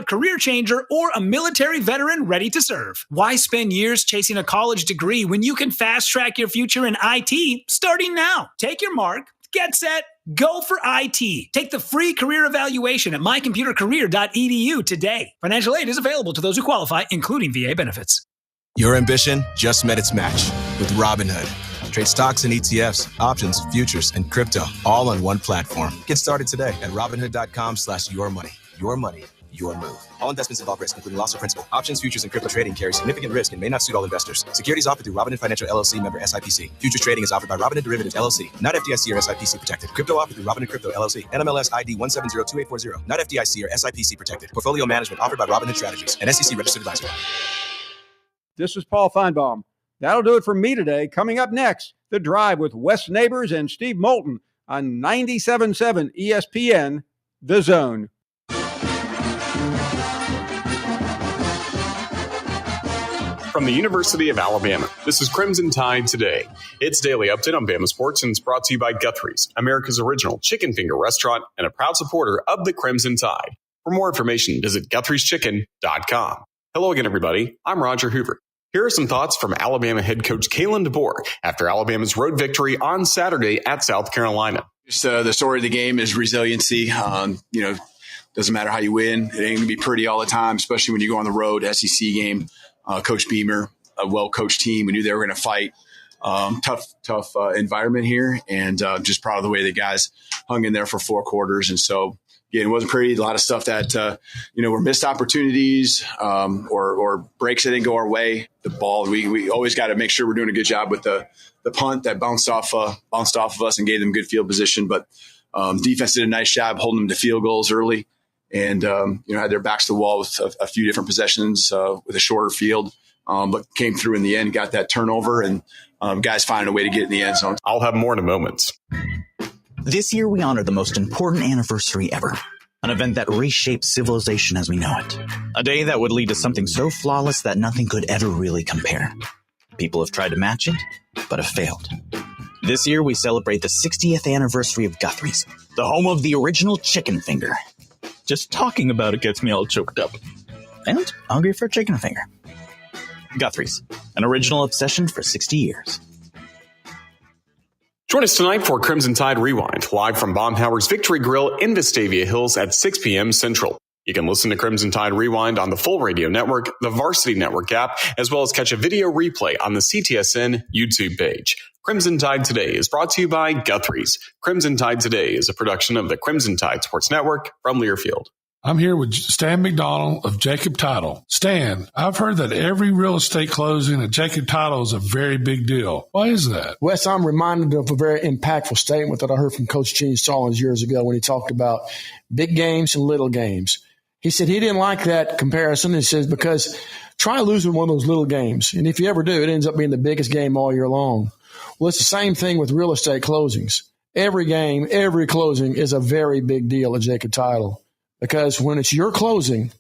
standout career changer, or a military veteran ready to serve. Why spend years chasing a college degree when you can fast-track your future in IT starting now? Take your mark, get set, go for IT. Take the free career evaluation at mycomputercareer.edu today. Financial aid is available to those who qualify, including VA benefits. Your ambition just met its match with Robinhood. Trade stocks and ETFs, options, futures, and crypto all on one platform. Get started today at Robinhood.com/yourmoney. Your money, your move. All investments involve risk, including loss of principal. Options, futures, and crypto trading carry significant risk and may not suit all investors. Securities offered through Robinhood Financial LLC, member SIPC. Futures trading is offered by Robinhood Derivatives LLC, not FDIC or SIPC protected. Crypto offered through Robinhood Crypto LLC, NMLS ID 1702840, not FDIC or SIPC protected. Portfolio management offered by Robinhood Strategies, an SEC registered advisor. This is Paul Feinbaum. That'll do it for me today. Coming up next, The Drive with Wes Neighbors and Steve Moulton on 97.7 ESPN, The Zone. From the University of Alabama, this is Crimson Tide Today. It's daily update on Bama sports and it's brought to you by Guthrie's, America's original chicken finger restaurant and a proud supporter of the Crimson Tide. For more information, visit Guthrie'sChicken.com. Hello again, everybody. I'm Roger Hoover. Here are some thoughts from Alabama head coach Kalen DeBoer after Alabama's road victory on Saturday at South Carolina. Just the story of the game is resiliency. Doesn't matter how you win. It ain't going to be pretty all the time, especially when you go on the road, SEC game. Coach Beamer, a well-coached team. We knew they were going to fight. Tough environment here, and just proud of the way the guys hung in there for 4 quarters. And so, again, it wasn't pretty. A lot of stuff that, were missed opportunities or breaks that didn't go our way. The ball, we always got to make sure we're doing a good job with the punt that bounced off of us and gave them good field position. But defense did a nice job holding them to field goals early and, had their backs to the wall with a few different possessions with a shorter field, but came through in the end, got that turnover, and guys finding a way to get in the end zone. I'll have more in a moment. This year, we honor the most important anniversary ever. An event that reshaped civilization as we know it. A day that would lead to something so flawless that nothing could ever really compare. People have tried to match it, but have failed. This year, we celebrate the 60th anniversary of Guthrie's, the home of the original chicken finger. Just talking about it gets me all choked up. And hungry for a chicken finger. Guthrie's, an original obsession for 60 years. Join us tonight for Crimson Tide Rewind, live from Baumhauer's Victory Grill in Vestavia Hills at 6 p.m. Central. You can listen to Crimson Tide Rewind on the Full Radio Network, the Varsity Network app, as well as catch a video replay on the CTSN YouTube page. Crimson Tide Today is brought to you by Guthrie's. Crimson Tide Today is a production of the Crimson Tide Sports Network from Learfield. I'm here with Stan McDonald of Jacob Title. Stan, I've heard that every real estate closing at Jacob Title is a very big deal. Why is that? Wes, I'm reminded of a very impactful statement that I heard from Coach Gene Stallings years ago when he talked about big games and little games. He said he didn't like that comparison. He says, because try losing one of those little games. And if you ever do, it ends up being the biggest game all year long. Well, it's the same thing with real estate closings. Every game, every closing is a very big deal at Jacob Title. Because when it's your closing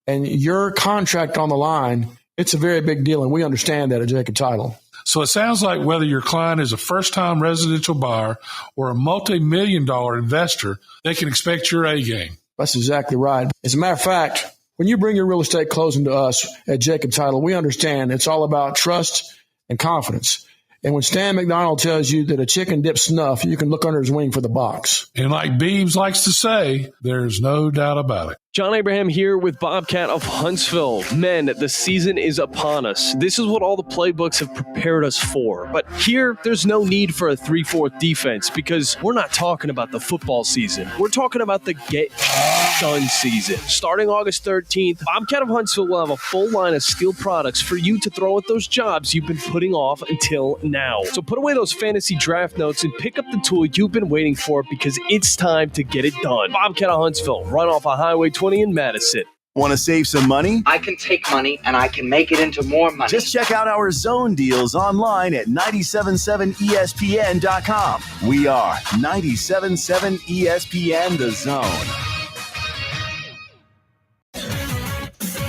and your contract on the line, it's a very big deal, and we understand that at Jacob Title. So it sounds like whether your client is a first-time residential buyer or a multi-million-dollar investor, they can expect your A game. That's exactly right. As a matter of fact, when you bring your real estate closing to us at Jacob Title, we understand it's all about trust and confidence. And when Stan McDonald tells you that a chicken dips snuff, you can look under his wing for the box. And like Beebs likes to say, there's no doubt about it. John Abraham here with Bobcat of Huntsville. Men, the season is upon us. This is what all the playbooks have prepared us for. But here, there's no need for a 3-4 defense because we're not talking about the football season. We're talking about the get-done season. Starting August 13th, Bobcat of Huntsville will have a full line of steel products for you to throw at those jobs you've been putting off until now. So put away those fantasy draft notes and pick up the tool you've been waiting for because it's time to get it done. Bobcat of Huntsville, run off of Highway 20 in Madison. Want to save some money? I can take money and I can make it into more money. Just check out our zone deals online at 977ESPN.com. We are 97.7 ESPN The Zone.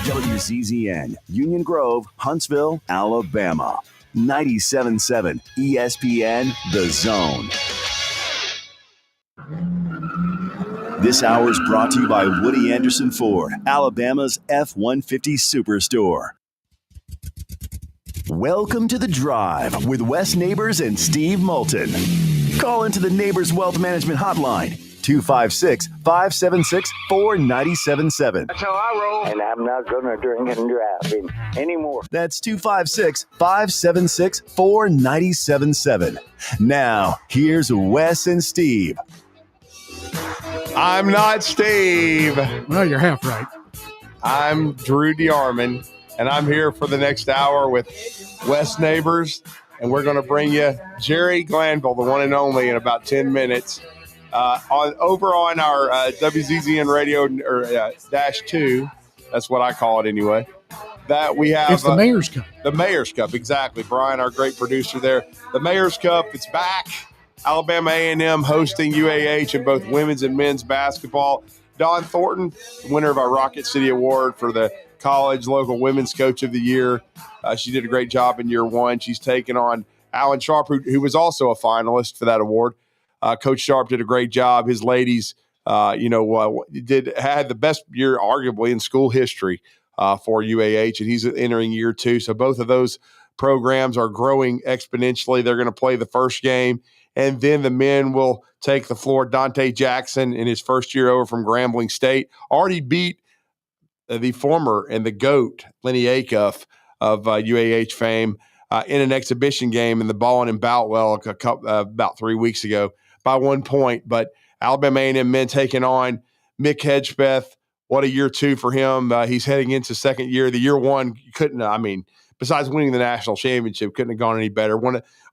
WCZN, Union Grove, Huntsville, Alabama. 97.7 ESPN The Zone. This hour is brought to you by Woody Anderson Ford, Alabama's F-150 Superstore. Welcome to The Drive with Wes Neighbors and Steve Moulton. Call into the Neighbors Wealth Management Hotline, 256-576-4977. That's how I roll. And I'm not going to drink and drive anymore. That's 256-576-4977. Now, here's Wes and Steve. I'm not Steve. Well, you're half right. I'm Drew DeArmond, and I'm here for the next hour with Wes Neighbors, and we're going to bring you Jerry Glanville, the one and only, in about 10 minutes. Over on our WZZN radio dash 2, that's what I call it anyway. That we have it's the Mayor's Cup. The Mayor's Cup, exactly. Brian, our great producer there. The Mayor's Cup, it's back. Alabama A&M hosting UAH in both women's and men's basketball. Dawn Thornton, winner of our Rocket City Award for the College Local Women's Coach of the Year. She did a great job in year one. She's taken on Alan Sharp, who was also a finalist for that award. Coach Sharp did a great job. His ladies, had the best year arguably in school history for UAH, and he's entering year two. So both of those programs are growing exponentially. They're going to play the first game, and then the men will take the floor. Dante Jackson, in his first year over from Grambling State, already beat the former and the GOAT, Lenny Acuff of UAH fame, in an exhibition game in the Ballin and Boutwell about 3 weeks ago by 1 point. But Alabama A&M men taking on Mick Hedgepeth. What a year two for him. He's heading into second year. The year one besides winning the national championship, couldn't have gone any better.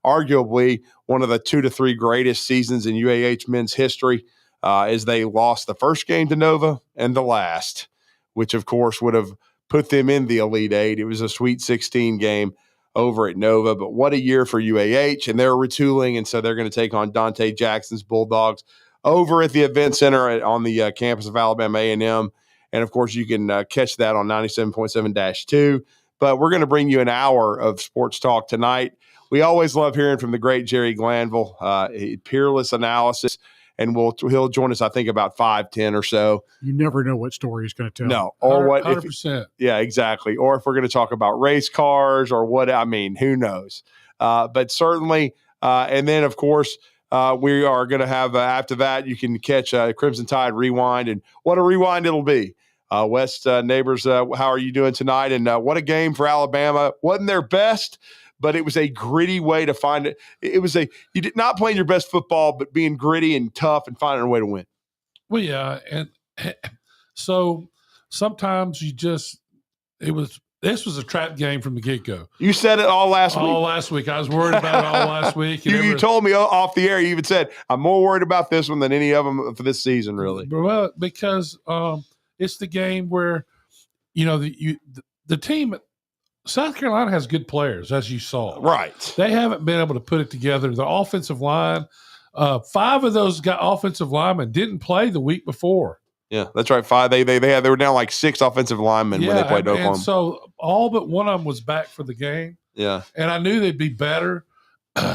Arguably one of the 2 to 3 greatest seasons in UAH men's history, as they lost the first game to Nova and the last, which of course would have put them in the Elite Eight. It was a Sweet 16 game over at Nova, but what a year for UAH, and they're retooling, and so they're going to take on Dante Jackson's Bulldogs over at the Event Center on the campus of Alabama A&M, and of course you can catch that on 97.7-2. But we're going to bring you an hour of sports talk tonight. We always love hearing from the great Jerry Glanville, peerless analysis, and he'll join us, I think, about 5:10 or so. You never know what story he's going to tell. No, or 100%. Yeah, exactly. Or if we're going to talk about race cars or who knows? But certainly, and then of course, we are going to have after that. You can catch Crimson Tide Rewind, and what a rewind it'll be. West Neighbors, how are you doing tonight? And what a game for Alabama. Wasn't their best, but it was a gritty way to find it. You did not playing your best football, but being gritty and tough and finding a way to win. Well, yeah. And so sometimes this was a trap game from the get-go. You said it all last week. All last week. I was worried about it all last week. You told me off the air, you even said, I'm more worried about this one than any of them for this season, really. Well, because it's the game where, the team – South Carolina has good players, as you saw. Right. They haven't been able to put it together. The offensive line, 5 of those offensive linemen didn't play the week before. Yeah, that's right. 5. They were down like 6 offensive linemen when they played Oklahoma. And so all but one of them was back for the game. Yeah. And I knew they'd be better.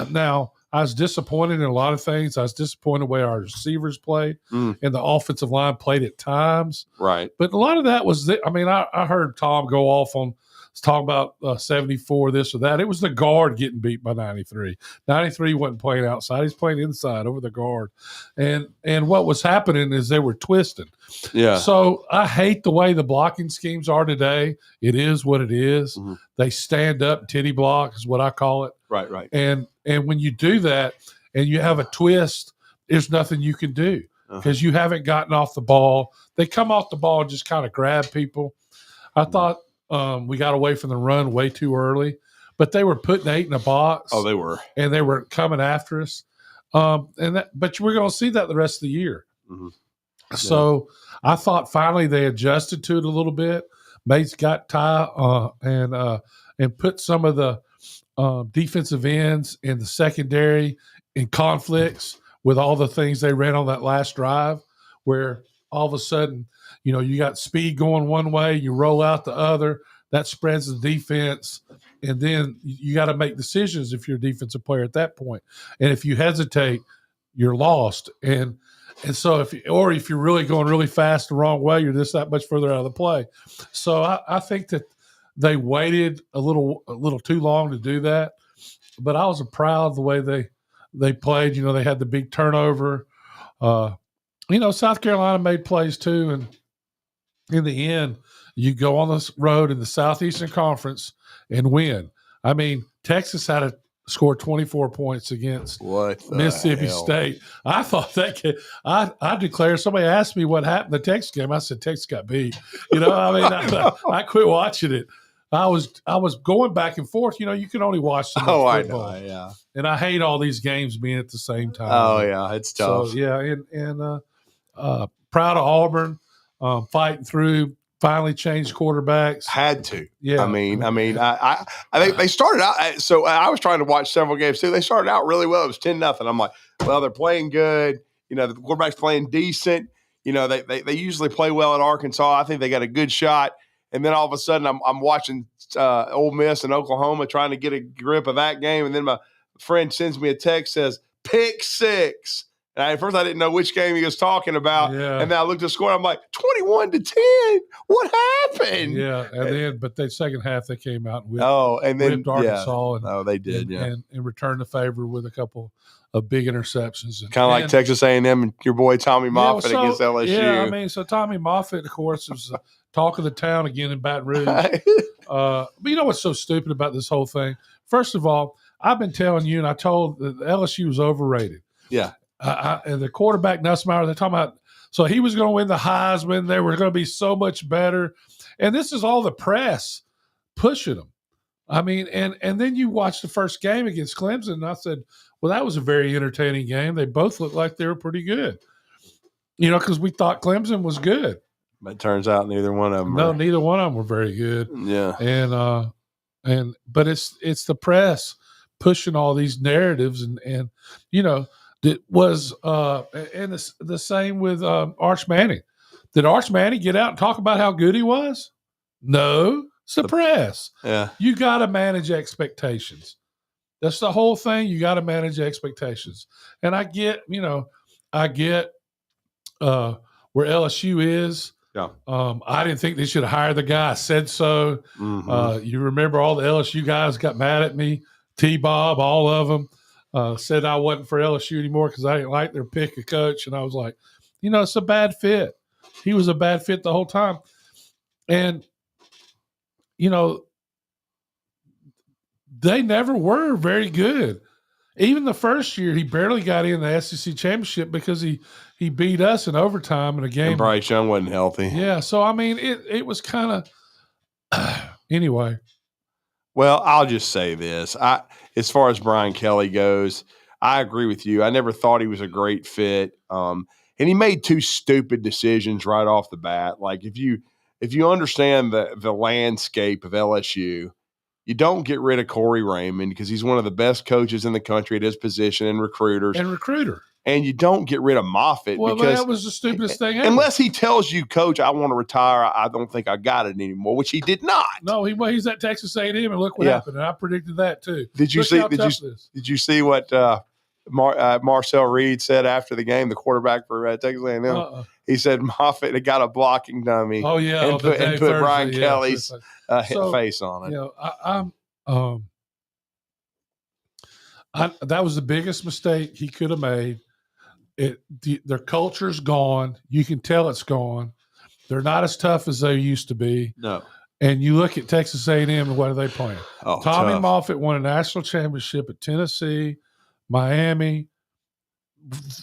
Now, I was disappointed in a lot of things. I was disappointed the way our receivers played and the offensive line played at times. Right. But a lot of that was I heard Tom go off on talking about 74, this or that. It was the guard getting beat by 93. 93 wasn't playing outside. He's playing inside over the guard. And what was happening is they were twisting. Yeah. So I hate the way the blocking schemes are today. It is what it is. Mm-hmm. They stand up, titty block is what I call it. Right. And when you do that and you have a twist, there's nothing you can do because you haven't gotten off the ball. They come off the ball and just kind of grab people. I thought we got away from the run way too early, but they were putting 8 in a box. Oh, they were. And they were coming after us. But we're going to see that the rest of the year. Mm-hmm. Yeah. So I thought finally they adjusted to it a little bit. Mates got Ty and put some of the defensive ends in the secondary in conflicts with all the things they ran on that last drive where all of a sudden, you got speed going one way, you roll out the other, that spreads the defense, and then you got to make decisions if you're a defensive player at that point. And if you hesitate, you're lost. And And so if you're really going really fast the wrong way, you're just that much further out of the play. So I think that they waited a little too long to do that. But I was proud of the way they played. They had the big turnover. South Carolina made plays too, and in the end, you go on this road in the Southeastern Conference and win. I mean, Texas had to score 24 points against Mississippi State. I thought I declared, somebody asked me what happened in the Texas game. I said, Texas got beat. I quit watching it. I was going back and forth. You can only watch so much football. I know, yeah. And I hate all these games being at the same time. Oh, yeah, it's tough. So, yeah, and proud of Auburn, fighting through, finally changed quarterbacks. Had to. Yeah. I think they started out. So I was trying to watch several games too. They started out really well. It was 10-0. I'm like, well, they're playing good. The quarterback's playing decent. They usually play well at Arkansas. I think they got a good shot. And then all of a sudden, I'm watching Ole Miss and Oklahoma trying to get a grip of that game. And then my friend sends me a text, says, pick 6. And at first, I didn't know which game he was talking about. Yeah. And then I looked at the score. I'm like, 21-10. What happened? Yeah. But the second half, they came out and whipped Arkansas. Yeah. They did, and returned the favor with a couple of big interceptions. Kind of like Texas A&M and your boy Tommy Moffitt against LSU. Yeah, so Tommy Moffitt, of course, was talk of the town again in Baton Rouge. But you know what's so stupid about this whole thing? First of all, I've been telling you, and I told that LSU was overrated. Yeah. And the quarterback, Nussmeier, they're talking about, so he was going to win the Heisman. They were going to be so much better. And this is all the press pushing them. I mean, and then you watch the first game against Clemson, and I said, well, that was a very entertaining game. They both looked like they were pretty good, because we thought Clemson was good. But it turns out neither one of them. No, neither one of them were very good. Yeah. But it's the press pushing all these narratives, and it was and the same with Arch Manning. Did Arch Manning get out and talk about how good he was? No, it's the press. Yeah. You got to manage expectations. That's the whole thing. You got to manage expectations. And I get where LSU is. Yeah. I didn't think they should have hired the guy. I said so. Mm-hmm. You remember all the LSU guys got mad at me. T-Bob, all of them, said I wasn't for LSU anymore because I didn't like their pick of coach. And I was like, it's a bad fit. He was a bad fit the whole time. And, they never were very good. Even the first year, he barely got in the SEC championship because he beat us in overtime in a game. And Bryce Young wasn't healthy. Yeah, so it was kind of anyway. Well, I'll just say this: as far as Brian Kelly goes, I agree with you. I never thought he was a great fit, and he made 2 stupid decisions right off the bat. Like if you understand the landscape of LSU. You don't get rid of Corey Raymond because he's one of the best coaches in the country at his position and recruiter. And you don't get rid of Moffitt because that was the stupidest thing ever. Unless he tells you, Coach, I want to retire. I don't think I got it anymore, which he did not. No, he's at Texas A&M, and look what happened. And I predicted that too. Did you see what Marcel Reed said after the game? The quarterback for Texas A&M. He said Moffitt had got a blocking dummy. Oh yeah, and put Brian Kelly's face on it. That was the biggest mistake he could have made. Their culture's gone. You can tell it's gone. They're not as tough as they used to be. No. And you look at Texas A&M and what are they playing? Tommy tough. Moffitt won a national championship at Tennessee, Miami.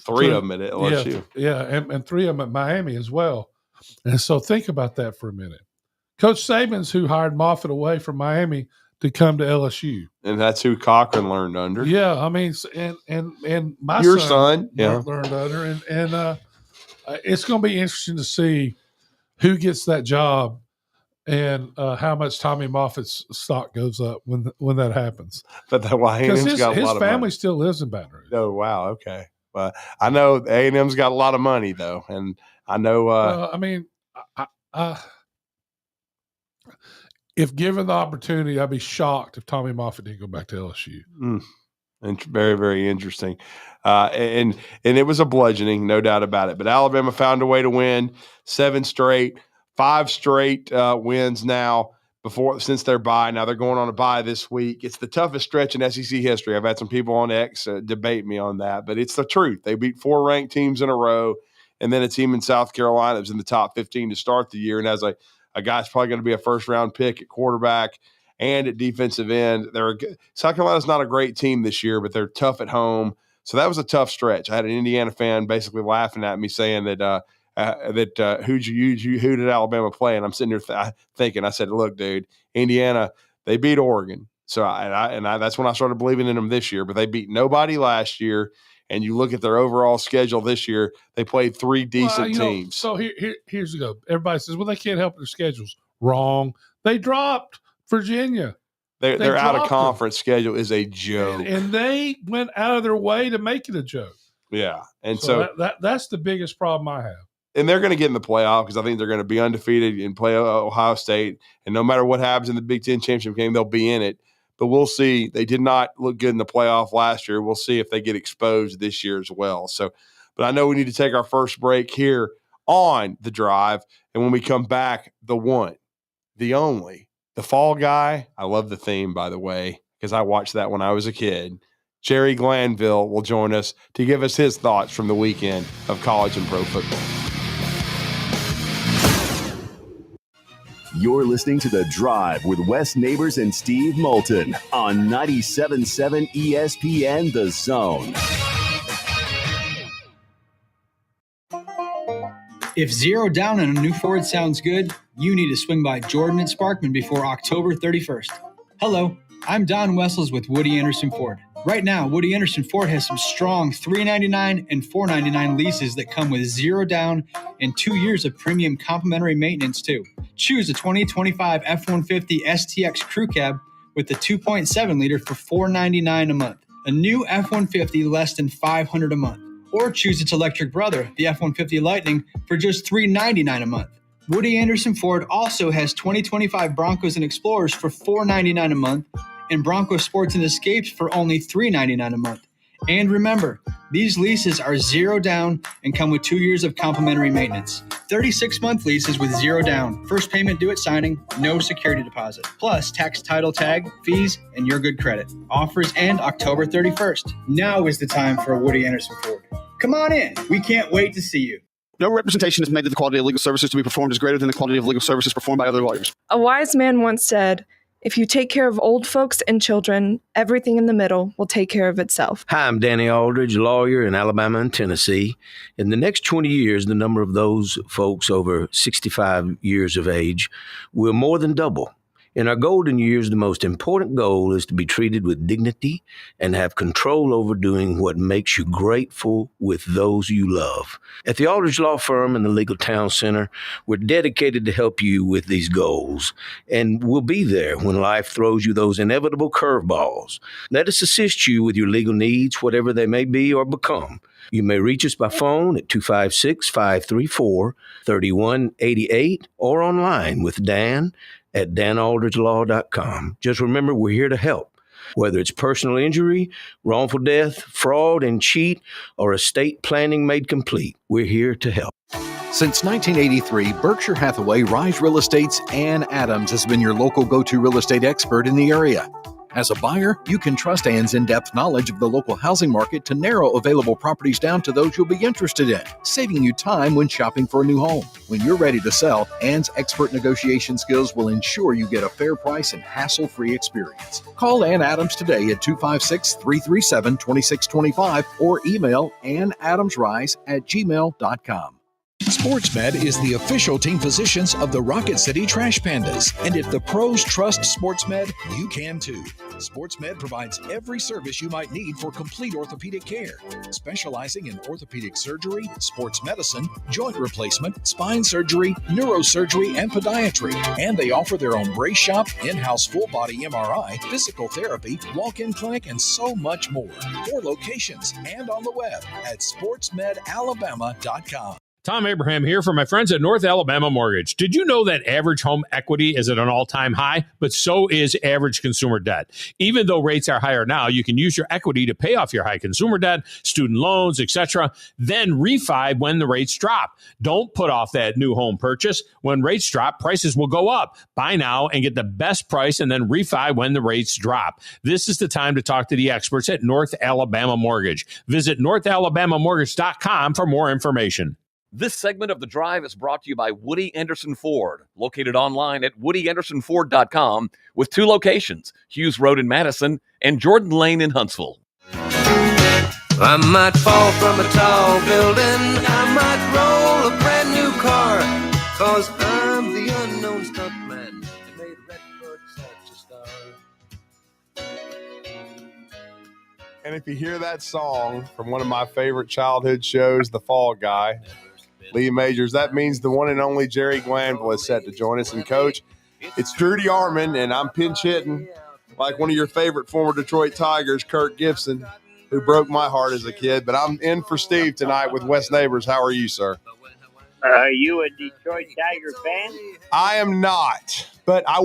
3 of them at LSU. Yeah, and 3 of them at Miami as well. And so think about that for a minute. Coach Saban's who hired Moffitt away from Miami to come to LSU. And that's who Cochran learned under. Yeah, I mean, and my son learned under. And it's going to be interesting to see who gets that job and how much Tommy Moffitt's stock goes up when that happens. But that A&M's got a lot of family money. Still lives in Baton Rouge. Oh, wow, okay. Well, I know A&M's got a lot of money, though, and I know. If given the opportunity, I'd be shocked if Tommy Moffitt didn't go back to LSU. and very, very interesting. And it was a bludgeoning, no doubt about it. But Alabama found a way to win 7 straight, 5 straight wins now since their bye. Now they're going on a bye this week. It's the toughest stretch in SEC history. I've had some people on X debate me on that, but it's the truth. They beat 4 ranked teams in a row, and then a team in South Carolina that was in the top 15 to start the year, and has a guy's probably going to be a first-round pick at quarterback and at defensive end. South Carolina's not a great team this year, but they're tough at home. So that was a tough stretch. I had an Indiana fan basically laughing at me saying that who did Alabama play? And I'm sitting here thinking, I said, look, dude, Indiana, they beat Oregon. So that's when I started believing in them this year. But they beat nobody last year. And you look at their overall schedule this year, they played 3 decent teams. So here's the go. Everybody says, well, they can't help their schedules. Wrong. They dropped Virginia. Their out-of-conference schedule is a joke. And they went out of their way to make it a joke. Yeah. And so that's the biggest problem I have. And they're going to get in the playoff because I think they're going to be undefeated and play Ohio State. And no matter what happens in the Big Ten championship game, they'll be in it. But we'll see. They did not look good in the playoff last year. We'll see if they get exposed this year as well. But I know we need to take our first break here on The Drive. And when we come back, the one, the only, the Fall Guy. I love the theme, by the way, because I watched that when I was a kid. Jerry Glanville will join us to give us his thoughts from the weekend of college and pro football. You're listening to The Drive with Wes Neighbors and Steve Moulton on 97.7 ESPN The Zone. If 0 down on a new Ford sounds good, you need to swing by Jordan and Sparkman before October 31st. Hello, I'm Don Wessels with Woody Anderson Ford. Right now, Woody Anderson Ford has some strong $399 and $499 leases that come with 0 down and 2 years of premium complimentary maintenance, too. Choose a 2025 F-150 STX Crew Cab with the 2.7-liter for $499 a month. A new F-150 less than $500 a month. Or choose its electric brother, the F-150 Lightning, for just $399 a month. Woody Anderson Ford also has 2025 Broncos and Explorers for $499 a month, and Bronco Sports and Escapes for only $399 a month. And remember, these leases are 0 down and come with 2 years of complimentary maintenance. 36-month leases with 0 down. First payment due at signing, no security deposit. Plus tax, title tag, fees, and your good credit. Offers end October 31st. Now is the time for a Woody Anderson Ford. Come on in. We can't wait to see you. No representation is made that the quality of legal services to be performed is greater than the quality of legal services performed by other lawyers. A wise man once said, if you take care of old folks and children, everything in the middle will take care of itself. Hi, I'm Danny Aldridge, lawyer in Alabama and Tennessee. In the next 20 years, the number of those folks over 65 years of age will more than double. In our golden years, the most important goal is to be treated with dignity and have control over doing what makes you grateful with those you love. At the Aldridge Law Firm and the Legal Town Center, we're dedicated to help you with these goals, and we'll be there when life throws you those inevitable curveballs. Let us assist you with your legal needs, whatever they may be or become. You may reach us by phone at 256-534-3188 or online with Dan at danaldridgelaw.com. Just remember, we're here to help. Whether it's personal injury, wrongful death, fraud and cheat, or estate planning made complete, we're here to help. Since 1983, Berkshire Hathaway Rise Real Estate's Ann Adams has been your local go-to real estate expert in the area. As a buyer, you can trust Ann's in-depth knowledge of the local housing market to narrow available properties down to those you'll be interested in, saving you time when shopping for a new home. When you're ready to sell, Ann's expert negotiation skills will ensure you get a fair price and hassle-free experience. Call Ann Adams today at 256-337-2625 or email annadamsrise@gmail.com. SportsMed is the official team physicians of the Rocket City Trash Pandas. And if the pros trust SportsMed, you can too. SportsMed provides every service you might need for complete orthopedic care, specializing in orthopedic surgery, sports medicine, joint replacement, spine surgery, neurosurgery, and podiatry. And they offer their own brace shop, in-house full-body MRI, physical therapy, walk-in clinic, and so much more. 4 locations and on the web at sportsmedalabama.com. Tom Abraham here for my friends at North Alabama Mortgage. Did you know that average home equity is at an all-time high? But so is average consumer debt. Even though rates are higher now, you can use your equity to pay off your high consumer debt, student loans, etc., then refi when the rates drop. Don't put off that new home purchase. When rates drop, prices will go up. Buy now and get the best price and then refi when the rates drop. This is the time to talk to the experts at North Alabama Mortgage. Visit northalabamamortgage.com for more information. This segment of The Drive is brought to you by Woody Anderson Ford, located online at woodyAndersonFord.com with 2 locations, Hughes Road in Madison and Jordan Lane in Huntsville. I might fall from a tall building, I might roll a brand new car, 'cause I'm the unknown stuntman that made Redbird such a star. And if you hear that song from one of my favorite childhood shows, The Fall Guy, Lee Majors, that means the one and only Jerry Glanville is set to join us. And, Coach, it's Drew DeArmond, and I'm pinch hitting like one of your favorite former Detroit Tigers, Kirk Gibson, who broke my heart as a kid. But I'm in for Steve tonight with West Neighbors. How are you, sir? Are you a Detroit Tiger fan? I am not, but I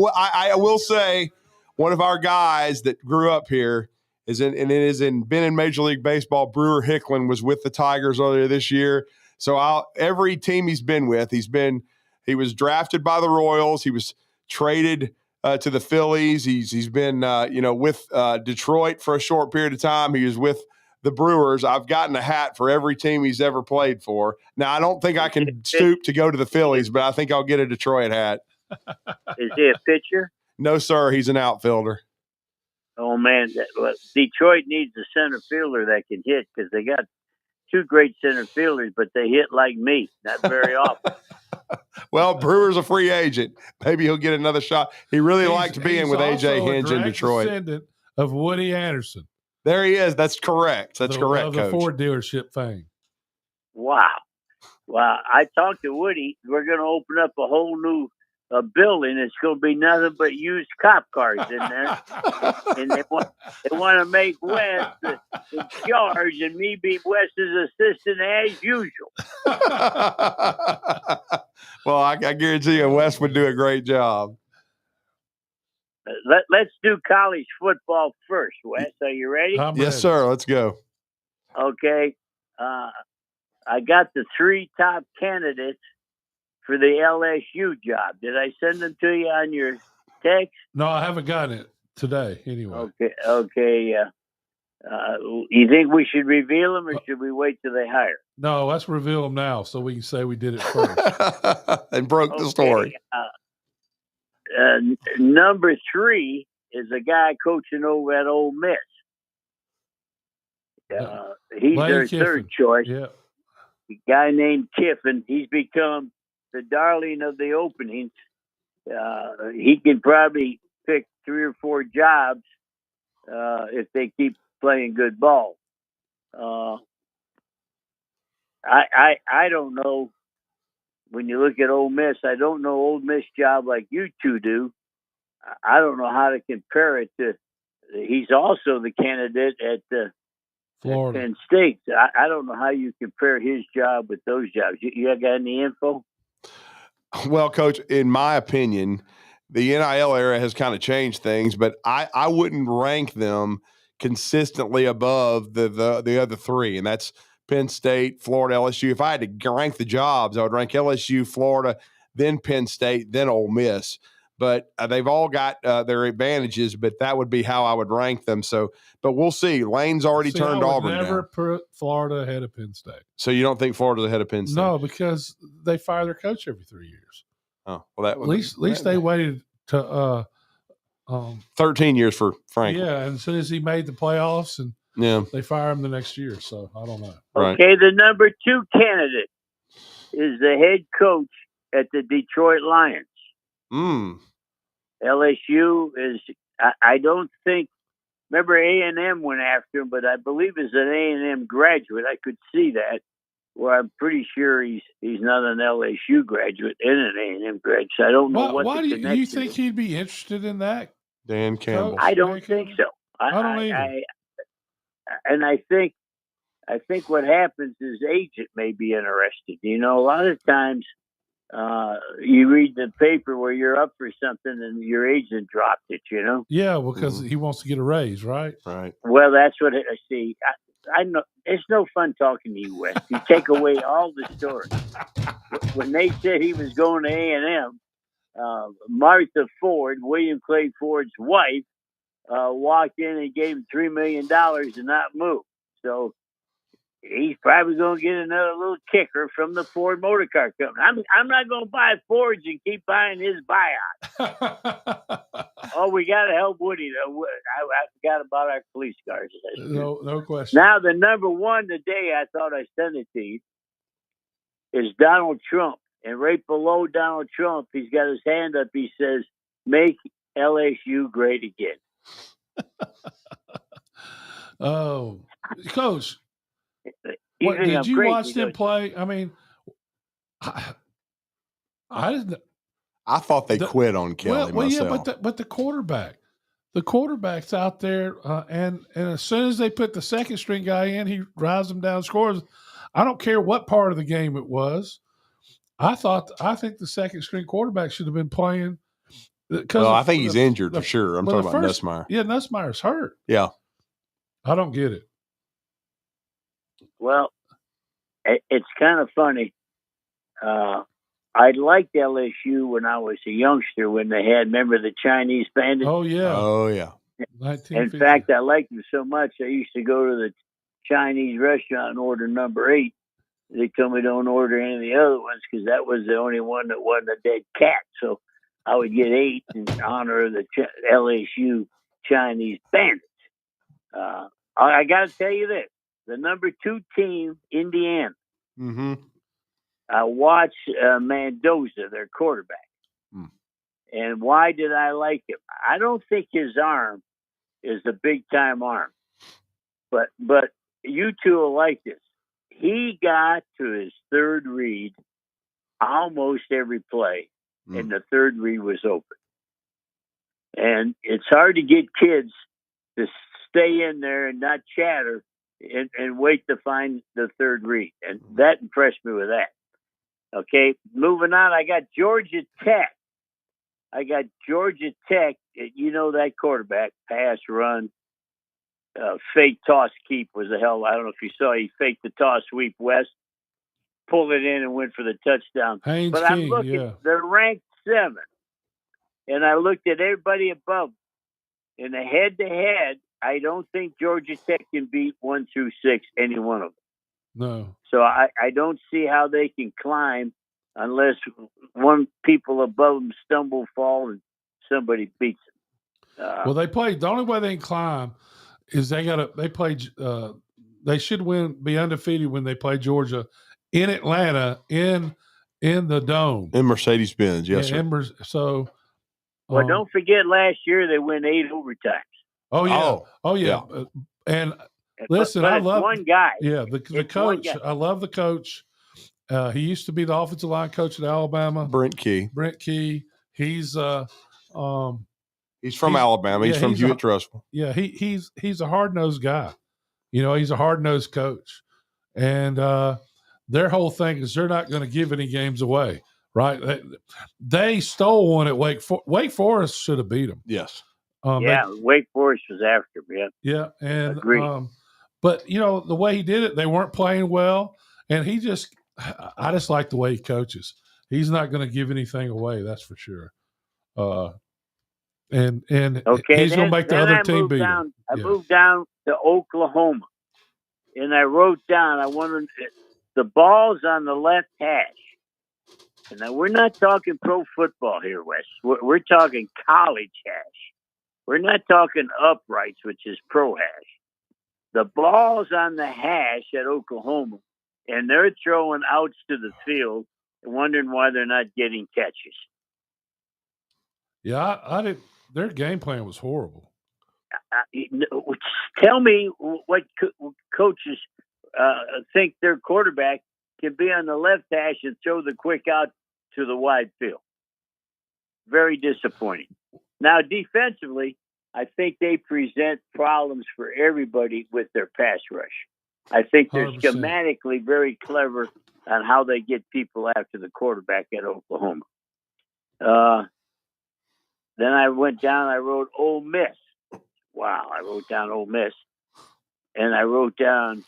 will say one of our guys that grew up here been in Major League Baseball. Brewer Hicklin was with the Tigers earlier this year. So every team he's been with, he was drafted by the Royals. He was traded to the Phillies. He's been with Detroit for a short period of time. He was with the Brewers. I've gotten a hat for every team he's ever played for. Now, I don't think I can stoop to go to the Phillies, but I think I'll get a Detroit hat. Is he a pitcher? No, sir. He's an outfielder. Oh, man. Detroit needs a center fielder that can hit, because they got 2 great center fielders, but they hit like me, not very often. Well, Brewer's a free agent. Maybe he'll get another shot. He really liked being with A.J. Hinge in Detroit. Descendant of Woody Anderson. There he is. That's correct. That's correct, of the Coach. Ford dealership fame. Wow. Well, I talked to Woody. We're going to open up a whole new building. It's going to be nothing but used cop cars in there. And they want to make Wes in charge and me be Wes's assistant as usual. Well, I guarantee you Wes would do a great job. Let's do college football first, Wes. Are you ready? Yes, sir. Let's go. Okay. I got the 3 top candidates for the LSU job. Did I send them to you on your text? No, I haven't gotten it today anyway. Okay. You think we should reveal them, or should we wait till they hire? No, let's reveal them now so we can say we did it first. And broke the story. Number 3 is a guy coaching over at Ole Miss. He's their third choice. Yeah. A guy named Kiffin. He's become the darling of the openings. He can probably pick 3 or 4 jobs if they keep playing good ball. I don't know. When you look at Ole Miss, I don't know Ole Miss job like you two do. I don't know how to compare it to. He's also the candidate at Florida. Penn State. I don't know how you compare his job with those jobs. You got any info? Well, Coach, in my opinion, the NIL era has kind of changed things, but I wouldn't rank them consistently above the other 3, and that's Penn State, Florida, LSU. If I had to rank the jobs, I would rank LSU, Florida, then Penn State, then Ole Miss. But they've all got their advantages, but that would be how I would rank them. So, but we'll see. Lane's already turned Auburn down. Never put Florida ahead of Penn State. So you don't think Florida's ahead of Penn State? No, because they fire their coach every 3 years. Oh, well, that at least they waited to 13 years for Frank. Yeah, and as soon as he made the playoffs, and they fire him the next year. So I don't know. Okay, the number 2 candidate is the head coach at the Detroit Lions. LSU is. I don't think. Remember, A&M went after him, but I believe he's an A&M graduate. I could see that. Well, I'm pretty sure he's not an LSU graduate and an A&M graduate. So I don't know why do you think he'd be interested in that? Dan Campbell. I don't think so. I don't either. And I think I think what happens is agent may be interested. You know, a lot of times you read the paper where you're up for something and your agent dropped it, you know? Yeah, because he wants to get a raise, right? Right. Well, that's what I see. I know it's no fun talking to you, Wes. You take away all the story. When they said he was going to A&M, Martha Ford, William Clay Ford's wife, walked in and gave him $3 million to not move. So he's probably going to get another little kicker from the Ford Motor Car Company. I'm not going to buy Fords and keep buying his buyout. Oh, we got to help Woody, though. I forgot about our police cars. No question. Now, the number one today, I thought I sent it to you, is Donald Trump. And right below Donald Trump, he's got his hand up. He says, "Make LSU great again." Oh, Coach, did you watch them play? I mean, I didn't. I thought they quit on Kelly myself. Yeah, but the quarterback's out there, and as soon as they put the second string guy in, he drives them down, scores. I don't care what part of the game it was. I think the second string quarterback should have been playing. Well, I think he's injured for sure. I'm talking about Nussmeier. Yeah, Nussmeier's hurt. Yeah. I don't get it. Well, it's kind of funny. I liked LSU when I was a youngster when they had, remember the Chinese bandits? Oh, yeah. Oh, yeah. In fact, I liked them so much, I used to go to the Chinese restaurant and order number 8. They told me don't order any of the other ones because that was the only one that wasn't a dead cat. So I would get 8 in honor of the LSU Chinese bandits. I got to tell you this. The number 2 team, Indiana. Mm-hmm. I watched Mendoza, their quarterback. And why did I like him? I don't think his arm is a big-time arm. But you two will like this. He got to his third read almost every play, and the third read was open. And it's hard to get kids to stay in there and not chatter and wait to find the third read. And that impressed me with that. Okay, moving on, I got Georgia Tech. You know that quarterback, pass, run, fake toss, keep was a hell. I don't know if you saw, he faked the toss, sweep west, pulled it in and went for the touchdown. But I'm looking, they're ranked 7. And I looked at everybody above. In a head-to-head, I don't think Georgia Tech can beat 1 through 6, any one of them. No. So I don't see how they can climb unless one people above them stumble, fall, and somebody beats them. Well, they played. The only way they can climb is they should be undefeated when they play Georgia in Atlanta in the Dome. In Mercedes-Benz, yes, sir. Well, don't forget last year they went 8 overtimes. Oh yeah. And listen, I love one guy. Yeah, the coach. I love the coach. He used to be the offensive line coach at Alabama. Brent Key. He's from Alabama. He's from Hewitt-Trussville. Yeah, he's a hard-nosed guy. You know, he's a hard-nosed coach. And their whole thing is they're not going to give any games away, right? They stole one at Wake Forest should have beat them. Yes. Wake Forest was after him. Yeah, and agreed. But you know the way he did it, they weren't playing well, and I just like the way he coaches. He's not going to give anything away, that's for sure. And he's going to make the other team beat him. I moved down to Oklahoma, and I wrote down. I wanted the ball's on the left hash. And now we're not talking pro football here, Wes. We're talking college hash. We're not talking uprights, which is pro hash. The ball's on the hash at Oklahoma, and they're throwing outs to the field and wondering why they're not getting catches. Yeah, I did. Their game plan was horrible. Tell me what coaches think their quarterback can be on the left hash and throw the quick out to the wide field. Very disappointing. Now, defensively, I think they present problems for everybody with their pass rush. I think they're 100%. schematically very clever on how they get people after the quarterback at Oklahoma. Then I went down, I wrote Ole Miss. Wow, I wrote down Ole Miss. And I wrote down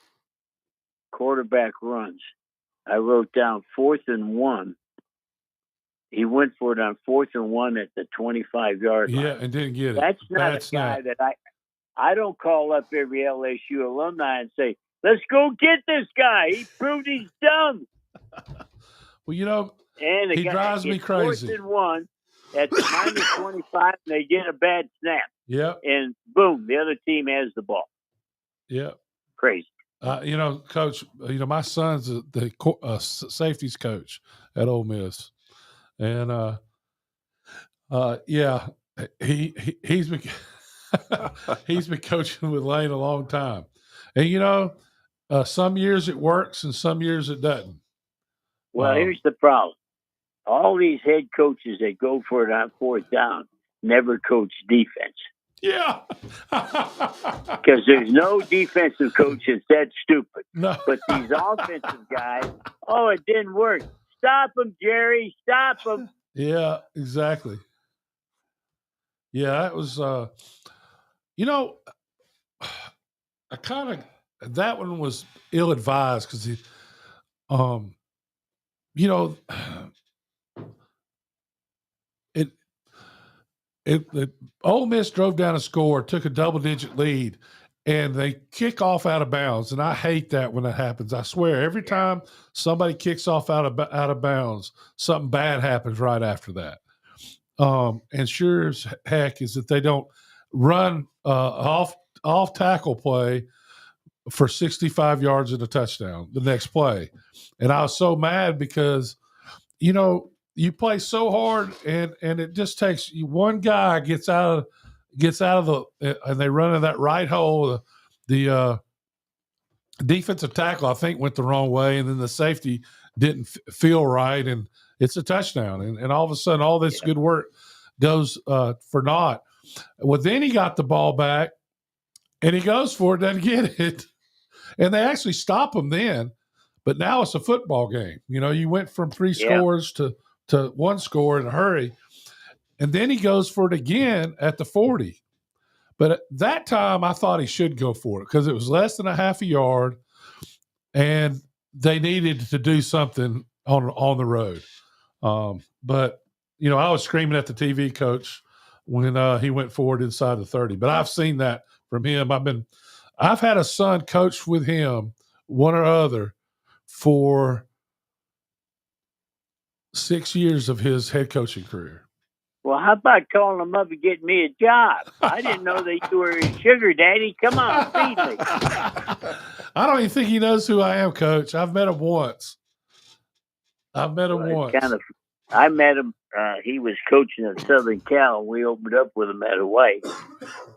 quarterback runs. I wrote down 4th and 1. He went for it on 4th and 1 at the 25-yard line. Yeah, and didn't get it. That's not Bad a snap. guy that I don't call up every LSU alumni and say, let's go get this guy. He proved he's dumb. Well, you know, And he drives me crazy. 4th and 1 at the minus 25, and they get a bad snap. Yep. And boom, the other team has the ball. Yep. Crazy. You know, Coach, you know, my son's the safeties coach at Ole Miss. And, yeah, he's been he's been coaching with Lane a long time. And, you know, some years it works and some years it doesn't. Well, here's the problem. All these head coaches that go for it on 4th down never coach defense. Yeah. Because there's no defensive coach that's that stupid. No. But these offensive guys, it didn't work. Stop him, Jerry. Stop him. Yeah, exactly. Yeah, that was, you know, that one was ill-advised because he, you know, Ole Miss drove down a score, took a double-digit lead, and they kick off out of bounds. And I hate that when that happens. I swear, every time somebody kicks off out of bounds, something bad happens right after that. And sure as heck is that they don't run off tackle play for 65 yards and a touchdown the next play. And I was so mad because, you know, you play so hard and it just takes one guy gets out of the and they run in that right hole. The defensive tackle, I think, went the wrong way, and then the safety didn't feel right, and it's a touchdown. And all of a sudden, all this good work goes for naught. Well, then he got the ball back, and he goes for it, doesn't get it, and they actually stop him then. But now it's a football game. You know, you went from 3 scores to 1 score in a hurry. And then he goes for it again at the 40. But at that time, I thought he should go for it because it was less than a half a yard, and they needed to do something on the road. But, you know, I was screaming at the TV coach when he went forward inside the 30. But I've seen that from him. I've had a son coach with him, one or other, for 6 years of his head coaching career. Well, how about calling him up and getting me a job? I didn't know that you were his sugar daddy. Come on, feed me. I don't even think he knows who I am, Coach. I've met him once. I met him. He was coaching at Southern Cal, and we opened up with him at Hawaii.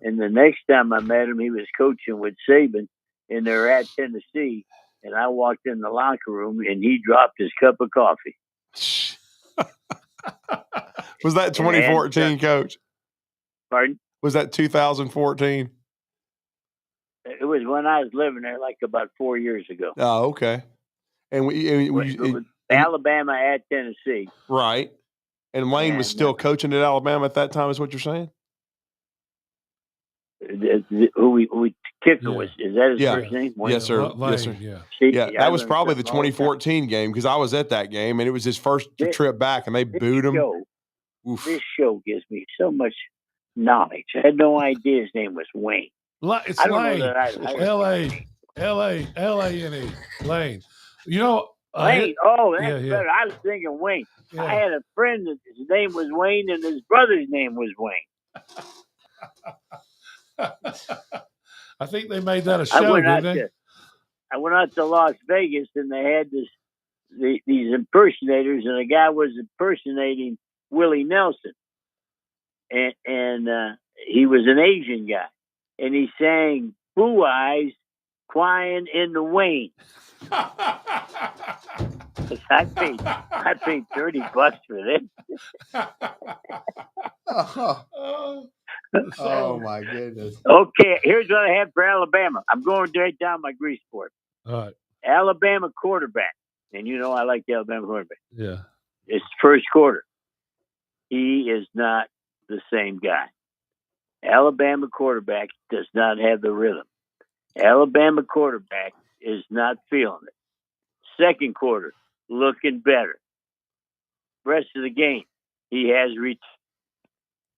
And the next time I met him, he was coaching with Saban, and they were at Tennessee. And I walked in the locker room, and he dropped his cup of coffee. Was that 2014, Coach? Pardon? Was that 2014? It was when I was living there, like about 4 years ago. Oh, okay. And Alabama at Tennessee. Right. And Lane was still coaching at Alabama at that time, is what you're saying? Who kicker was? Is that his first name? Yes, sir. Lane, yes, sir. Yeah. See, That was probably the 2014 game because I was at that game, and it was his first trip back, and they booed him. This show gives me so much knowledge. I had no idea his name was Wayne. It's Lane. L-A-N-E. Lane. You know, Wayne. That's better. I was thinking Wayne. Yeah. I had a friend that his name was Wayne, and his brother's name was Wayne. I think they made that a show, didn't they? I went out to Las Vegas, and they had these impersonators, and a guy was impersonating Willie Nelson, and he was an Asian guy, and he sang "Blue Eyes, Crying in the Rain." I paid $30 for this. Oh my goodness. Okay, here's what I have for Alabama. I'm going right down my grease board. All right. Alabama quarterback, and you know I like the Alabama quarterback. Yeah. It's first quarter. He is not the same guy. Alabama quarterback does not have the rhythm. Alabama quarterback is not feeling it. Second quarter, looking better. Rest of the game, he has reached.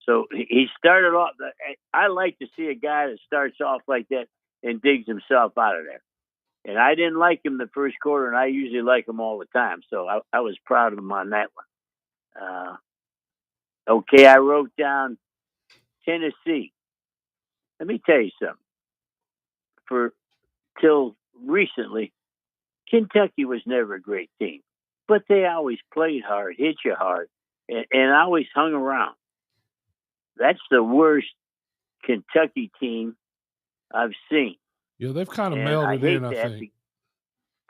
So he started off. I like to see a guy that starts off like that and digs himself out of there. And I didn't like him the first quarter, and I usually like him all the time. So I was proud of him on that one. Okay, I wrote down Tennessee. Let me tell you something. Till recently, Kentucky was never a great team, but they always played hard, hit you hard, and always hung around. That's the worst Kentucky team I've seen. Yeah, they've kind of And melded in, I think.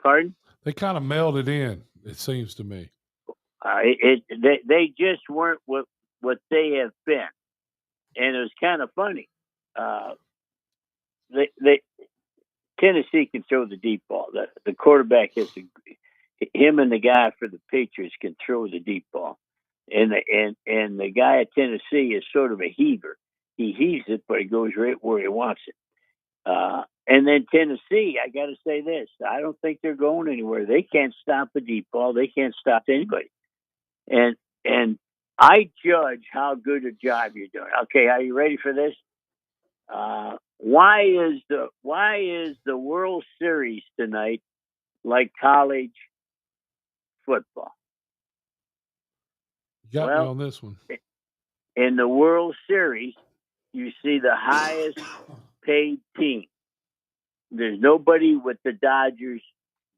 Pardon? They kind of melded in, it seems to me. They just weren't what they have been. And it was kind of funny. Tennessee can throw the deep ball. The quarterback him and the guy for the Patriots can throw the deep ball. And the guy at Tennessee is sort of a heaver. He heaves it, but it goes right where he wants it. And then Tennessee, I got to say this. I don't think they're going anywhere. They can't stop the deep ball. They can't stop anybody. And I judge how good a job you're doing. Okay, are you ready for this? Why is the World Series tonight like college football? You got me on this one. In the World Series, you see the highest paid team. There's nobody with the Dodgers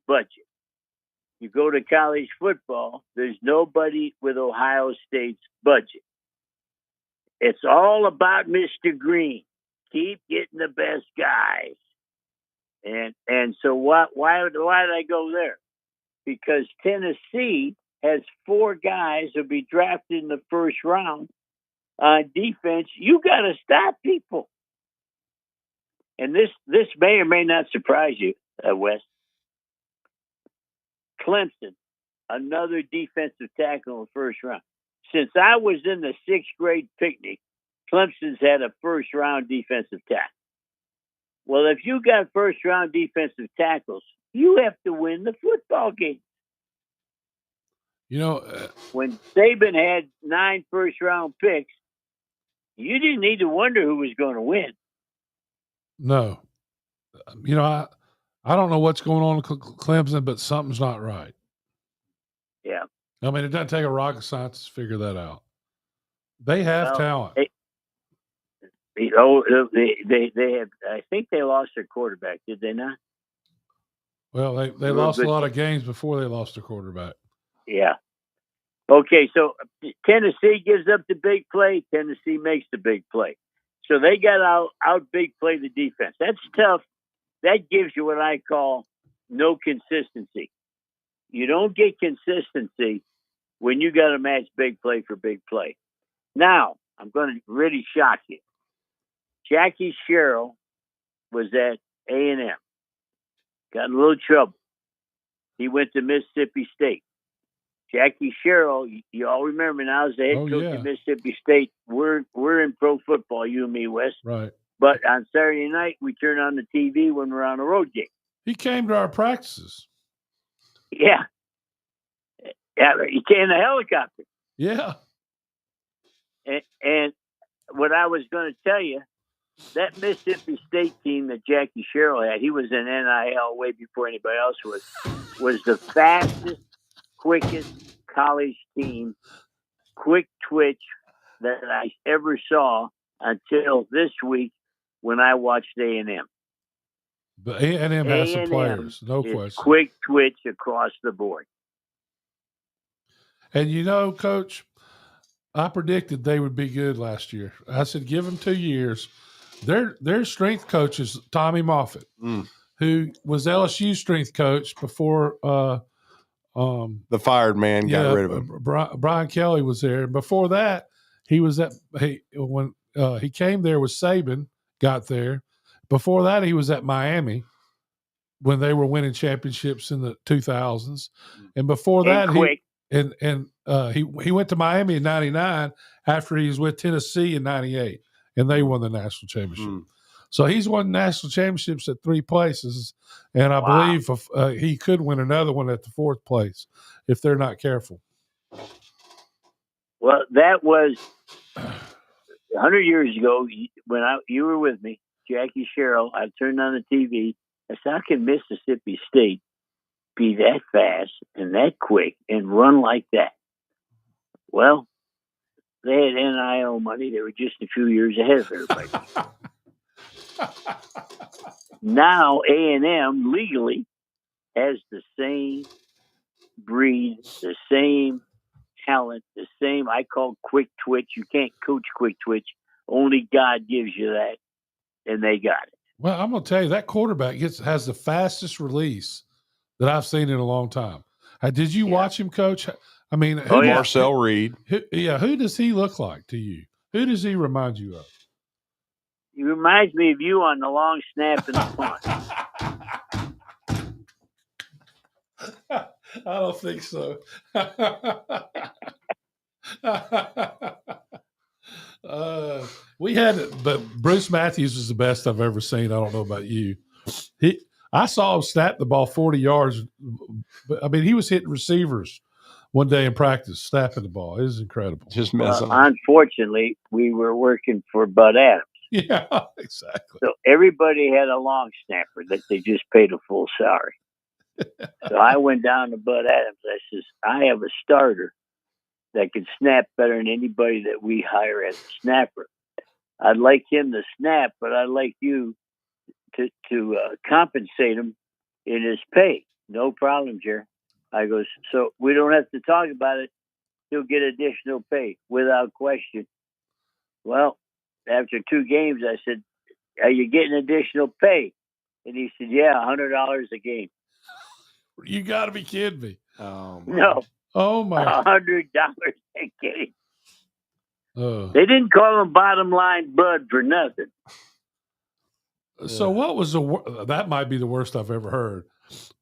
budget. You go to college football, there's nobody with Ohio State's budget. It's all about Mr. Green. Keep getting the best guys. And so why did I go there? Because Tennessee has 4 guys who'll be drafted in the first round on defense. You got to stop people. And this may or may not surprise you, Wes. Clemson, another defensive tackle in the first round. Since I was in the 6th grade picnic, Clemson's had a first-round defensive tackle. Well, if you got first-round defensive tackles, you have to win the football game. You know, when Saban had 9 first-round picks, you didn't need to wonder who was going to win. No. You know, I don't know what's going on in Clemson, but something's not right. Yeah. I mean, it doesn't take a rocket scientist to figure that out. They have talent. They have. I think they lost their quarterback. Did they not? Well, they lost a lot of games before they lost their quarterback. Yeah. Okay, so Tennessee gives up the big play. Tennessee makes the big play. So they got out big play the defense. That's tough. That gives you what I call no consistency. You don't get consistency when you got to match big play for big play. Now, I'm going to really shock you. Jackie Sherrill was at A&M. Got in a little trouble. He went to Mississippi State. Jackie Sherrill, you all remember now, as the head coach at Mississippi State. We're in pro football, you and me, Wes. Right. But on Saturday night, we turn on the TV when we're on a road game. He came to our practices. Yeah. Yeah, he came in the helicopter. Yeah. And what I was going to tell you, that Mississippi State team that Jackie Sherrill had, he was in NIL way before anybody else was the fastest, quickest college team, quick twitch that I ever saw until this week when I watched A&M. But A&M has some players, no question. Quick twitch across the board. And you know, Coach, I predicted they would be good last year. I said, give them 2 years. Their strength coach is Tommy Moffitt, who was LSU's strength coach before the fired man got rid of him. Brian Kelly was there. Before that, when he came there with Saban, got there. Before that, he was at Miami. when they were winning championships in the 2000s, and before that, he went to Miami in '99 after he was with Tennessee in '98, and they won the national championship. So he's won national championships at 3 places, and I believe he could win another one at the 4th place if they're not careful. Well, that was 100 years ago when you were with me, Jackie Sherrill. I turned on the TV. I said, how can Mississippi State be that fast and that quick and run like that? Well, they had NIL money. They were just a few years ahead of everybody. Now A&M legally has the same breed, the same talent, the same, I call quick twitch. You can't coach quick twitch. Only God gives you that, and they got it. Well, I'm going to tell you, that quarterback has the fastest release that I've seen in a long time. Did you watch him, Coach? I mean, Marcel Reed. Who does he look like to you? Who does he remind you of? He reminds me of you on the long snap and the punt. I don't think so. We had it, but Bruce Matthews was the best I've ever seen. I don't know about you. I saw him snap the ball 40 yards. I mean, he was hitting receivers one day in practice, snapping the ball. It was incredible. Just unfortunately, we were working for Bud Adams. Yeah, exactly. So everybody had a long snapper that they just paid a full salary. So I went down to Bud Adams. I says, I have a starter that can snap better than anybody that we hire as a snapper. I'd like him to snap, but I'd like you to compensate him in his pay. No problem, Jerry. I goes, so we don't have to talk about it. He'll get additional pay without question. Well, after 2 games, I said, are you getting additional pay? And he said, yeah, $100 a game. You got to be kidding me. Oh, my. No. Oh, my. $100 a game. They didn't call him bottom line Bud for nothing. So what was that might be the worst I've ever heard.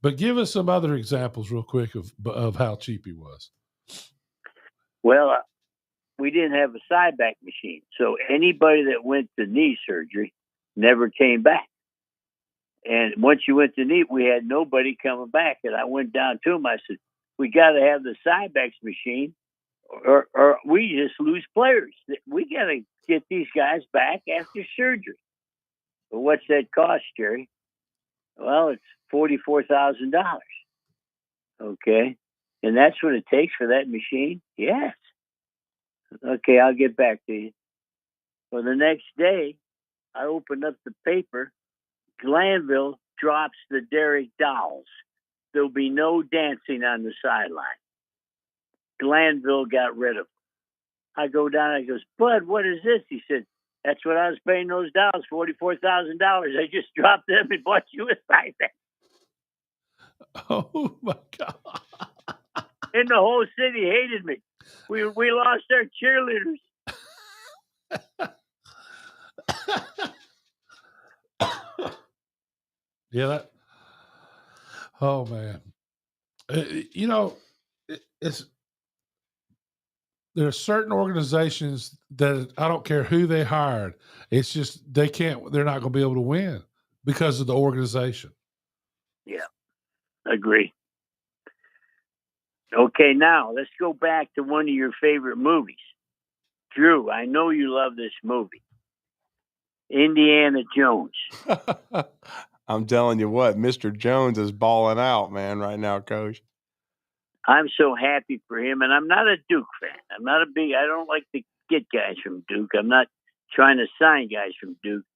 But give us some other examples real quick of how cheap he was. Well, we didn't have a side back machine. So anybody that went to knee surgery never came back. And once you went to knee, we had nobody coming back. And I went down to him. I said, we got to have the side backs machine or we just lose players. We got to get these guys back after surgery. But what's that cost, Jerry? Well, it's $44,000. Okay. And that's what it takes for that machine? Yes. Okay, I'll get back to you. Well, the next day, I opened up the paper. Glanville drops the Derrick Dowells. There'll be no dancing on the sideline. Glanville got rid of him. I go down, I goes, Bud, what is this? He said, that's what I was paying those Dowells, $44,000. I just dropped them and bought you a side back. Oh, my God. And the whole city hated me. We lost our cheerleaders. Yeah, oh, man. There are certain organizations that I don't care who they hired. It's just they're not going to be able to win because of the organization. Yeah, agree. Okay, now let's go back to one of your favorite movies. Drew, I know you love this movie. Indiana Jones. I'm telling you what, Mr. Jones is balling out, man, right now, Coach. I'm so happy for him, and I'm not a Duke fan. I don't like to get guys from Duke. I'm not trying to sign guys from Duke,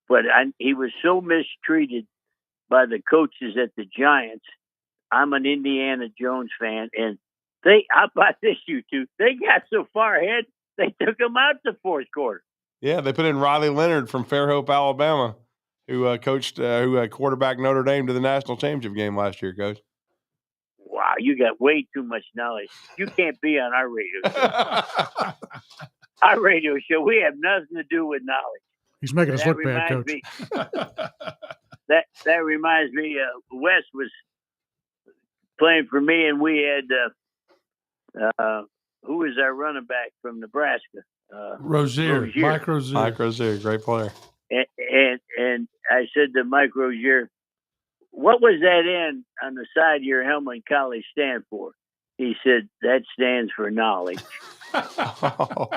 but he was so mistreated by the coaches at the Giants. I'm an Indiana Jones fan, and how about this, you two? They got so far ahead, they took him out the 4th quarter. Yeah, they put in Riley Leonard from Fairhope, Alabama, who quarterbacked Notre Dame to the national championship game last year, Coach. Wow, you got way too much knowledge. You can't be on our radio show. Our radio show, we have nothing to do with knowledge. He's making us look bad, Coach. that reminds me. Wes was playing for me, and we had who was our running back from Nebraska? Rozier, Mike Rozier. Mike Rozier, great player. And I said to Mike Rozier, "What was that N on the side of your helmet in college stand for?" He said, "That stands for knowledge." Oh,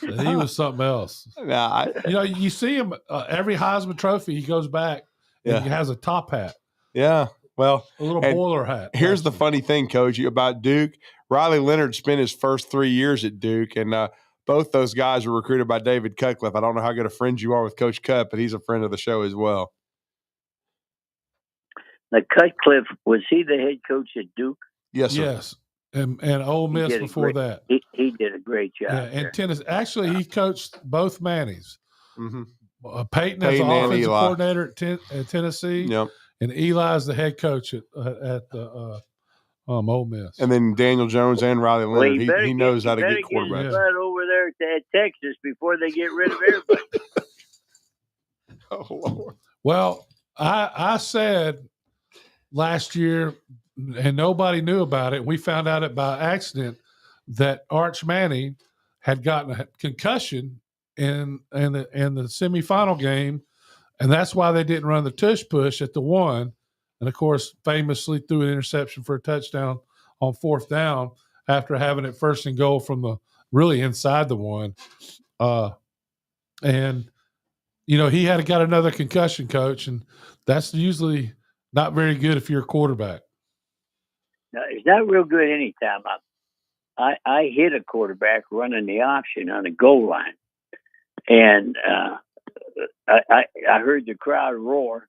He was something else. Yeah, you see him every Heisman Trophy. He goes back and he has a top hat. Yeah. Well, a little bowler hat. Here's the funny thing, Coach, about Duke. Riley Leonard spent his first 3 years at Duke, and both those guys were recruited by David Cutcliffe. I don't know how good a friend you are with Coach Cut, but he's a friend of the show as well. Now, Cutcliffe, was he the head coach at Duke? Yes, sir. Yes. And Ole Miss before that. He did a great job. Yeah, and Tennessee. Actually, he coached both Mannies. Mm-hmm. Peyton as the offensive coordinator at Tennessee. Yep. And Eli's the head coach at the Ole Miss. And then Daniel Jones and Riley Leonard. He knows how to get quarterbacks. Get his butt over there at Texas before they get rid of everybody. Oh, Lord. Well, I said last year, and nobody knew about it. We found out it by accident that Arch Manning had gotten a concussion in the semifinal game. And that's why they didn't run the tush push at the 1. And, of course, famously threw an interception for a touchdown on 4th down after having it 1st and goal from the really inside the 1. And, he had got another concussion, Coach, and that's usually not very good if you're a quarterback. No, it's not real good anytime. I hit a quarterback running the option on the goal line. And I heard the crowd roar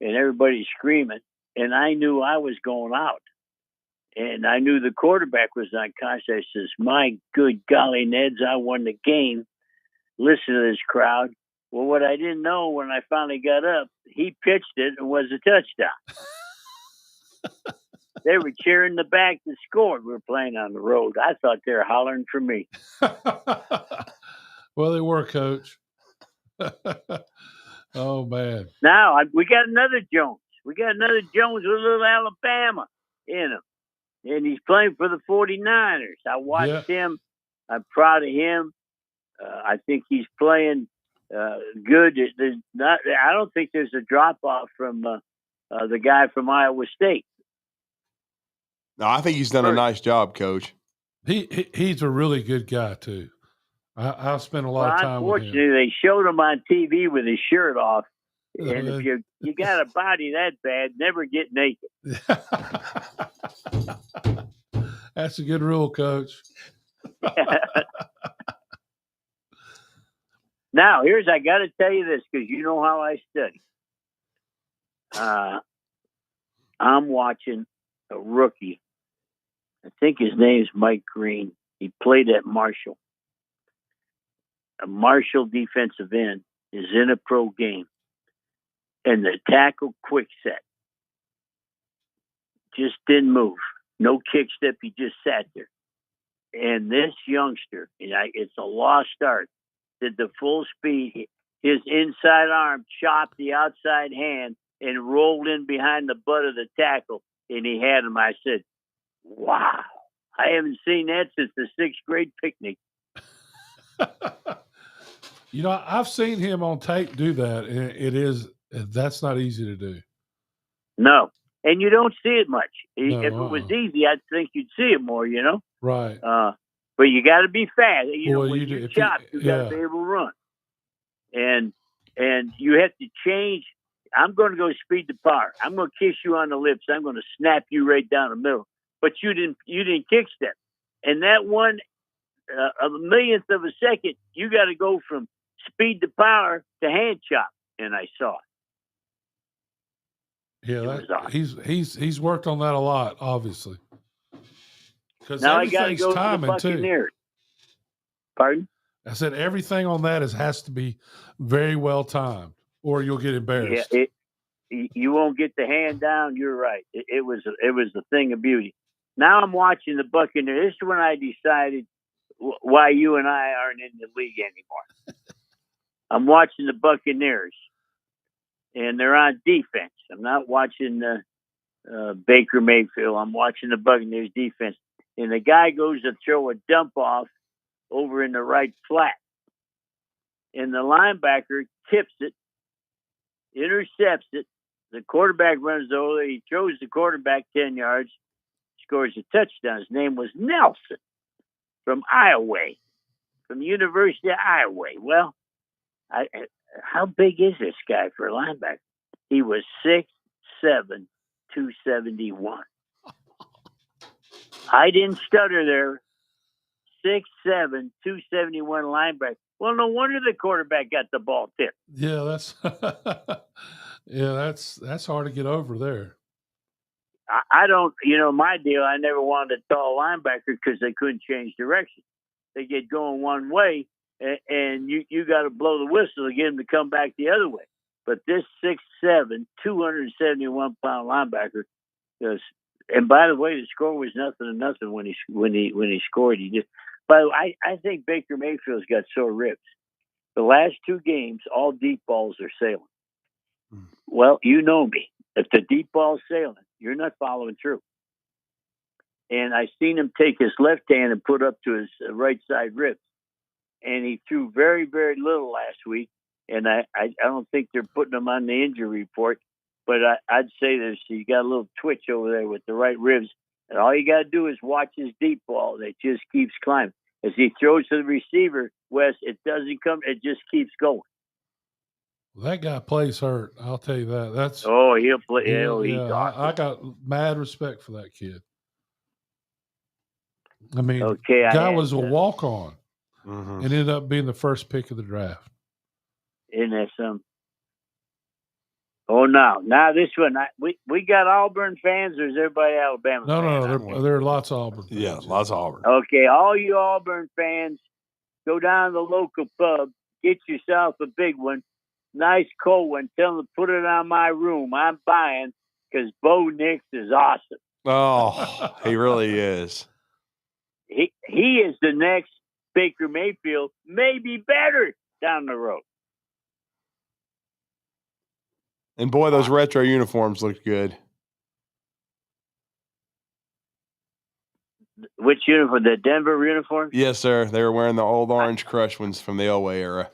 and everybody screaming, and I knew I was going out. And I knew the quarterback was unconscious. I says, "My good golly, Neds, I won the game." Listen to this crowd. Well, what I didn't know when I finally got up, he pitched it and was a touchdown. They were cheering the back that scored. We were playing on the road. I thought they were hollering for me. Well, they were, Coach. Oh, man. Now, we got another Jones. We got another Jones with a little Alabama in him. And he's playing for the 49ers. I watched him. I'm proud of him. I think he's playing good. I don't think there's a drop-off from the guy from Iowa State. No, I think he's done a nice job, Coach. He's a really good guy, too. I've spent a lot of time with him. Unfortunately, they showed him on TV with his shirt off. And if you got a body that bad, never get naked. That's a good rule, Coach. Now, I got to tell you this because you know how I study. I'm watching a rookie. I think his name's Mike Green. He played at Marshall. A Marshall defensive end is in a pro game. And the tackle quick set just didn't move. No kick step. He just sat there. And this youngster, it's a lost start, did the full speed. His inside arm chopped the outside hand and rolled in behind the butt of the tackle. And he had him. I said, wow, I haven't seen that since the 6th grade picnic. I've seen him on tape do that. And that's not easy to do. No. And you don't see it much. If it was easy, I'd think you'd see it more, Right. But you got to be fast. Well, when you chop, you got to be able to run. And you have to change. I'm going to go speed to power. I'm going to kiss you on the lips. I'm going to snap you right down the middle. But you didn't kick step. And that one a millionth of a second, you got to go from speed to power to hand chop. And I saw it. Yeah, he's worked on that a lot, obviously. Because now I got to go timing to the Buccaneers. too. Pardon? I said everything on that has to be very well timed, or you'll get embarrassed. Yeah, you won't get the hand down. You're right. It was a thing of beauty. Now I'm watching the Buccaneers. This is when I decided why you and I aren't in the league anymore. I'm watching the Buccaneers, and they're on defense. I'm not watching Baker Mayfield. I'm watching the Buccaneers defense. And the guy goes to throw a dump off over in the right flat. And the linebacker tips it, intercepts it. The quarterback runs over. He throws the quarterback 10 yards, scores a touchdown. His name was Nelson from Iowa, from the University of Iowa. Well, how big is this guy for a linebacker? He was 6'7", 271. I didn't stutter there. 6'7", 271 linebacker. Well, no wonder the quarterback got the ball tipped. Yeah, that's hard to get over there. I don't, my deal, I never wanted a tall linebacker because they couldn't change direction. They get going one way, and you got to blow the whistle to get them to come back the other way. But this 6'7", 271-pound linebacker does. And by the way, the score was 0-0 when he scored. He just. By the way, I think Baker Mayfield's got sore ribs. The last 2 games, all deep balls are sailing. Well, you know me. If the deep ball's sailing, you're not following through. And I seen him take his left hand and put up to his right side ribs. And he threw very, very little last week. And I don't think they're putting him on the injury report. But I'd say that he got a little twitch over there with the right ribs. And all you got to do is watch his deep ball. It just keeps climbing. As he throws to the receiver, Wes, it doesn't come. It just keeps going. Well, that guy plays hurt. I'll tell you that. He'll play. I got mad respect for that kid. I mean, guy was a walk-on and ended up being the first pick of the draft. Isn't that something? Oh, no. Now this one, we got Auburn fans, or is everybody Alabama fans? No, there are lots of Auburn fans. Yeah, lots of Auburn. Okay, all you Auburn fans, go down to the local pub, get yourself a big one, nice cold one, tell them to put it on my room. I'm buying because Bo Nix is awesome. Oh, he really is. He is the next Baker Mayfield, maybe better down the road. And boy, those retro uniforms looked good. Which uniform? The Denver uniform? Yes, sir. They were wearing the old Orange Crush ones from the Elway era.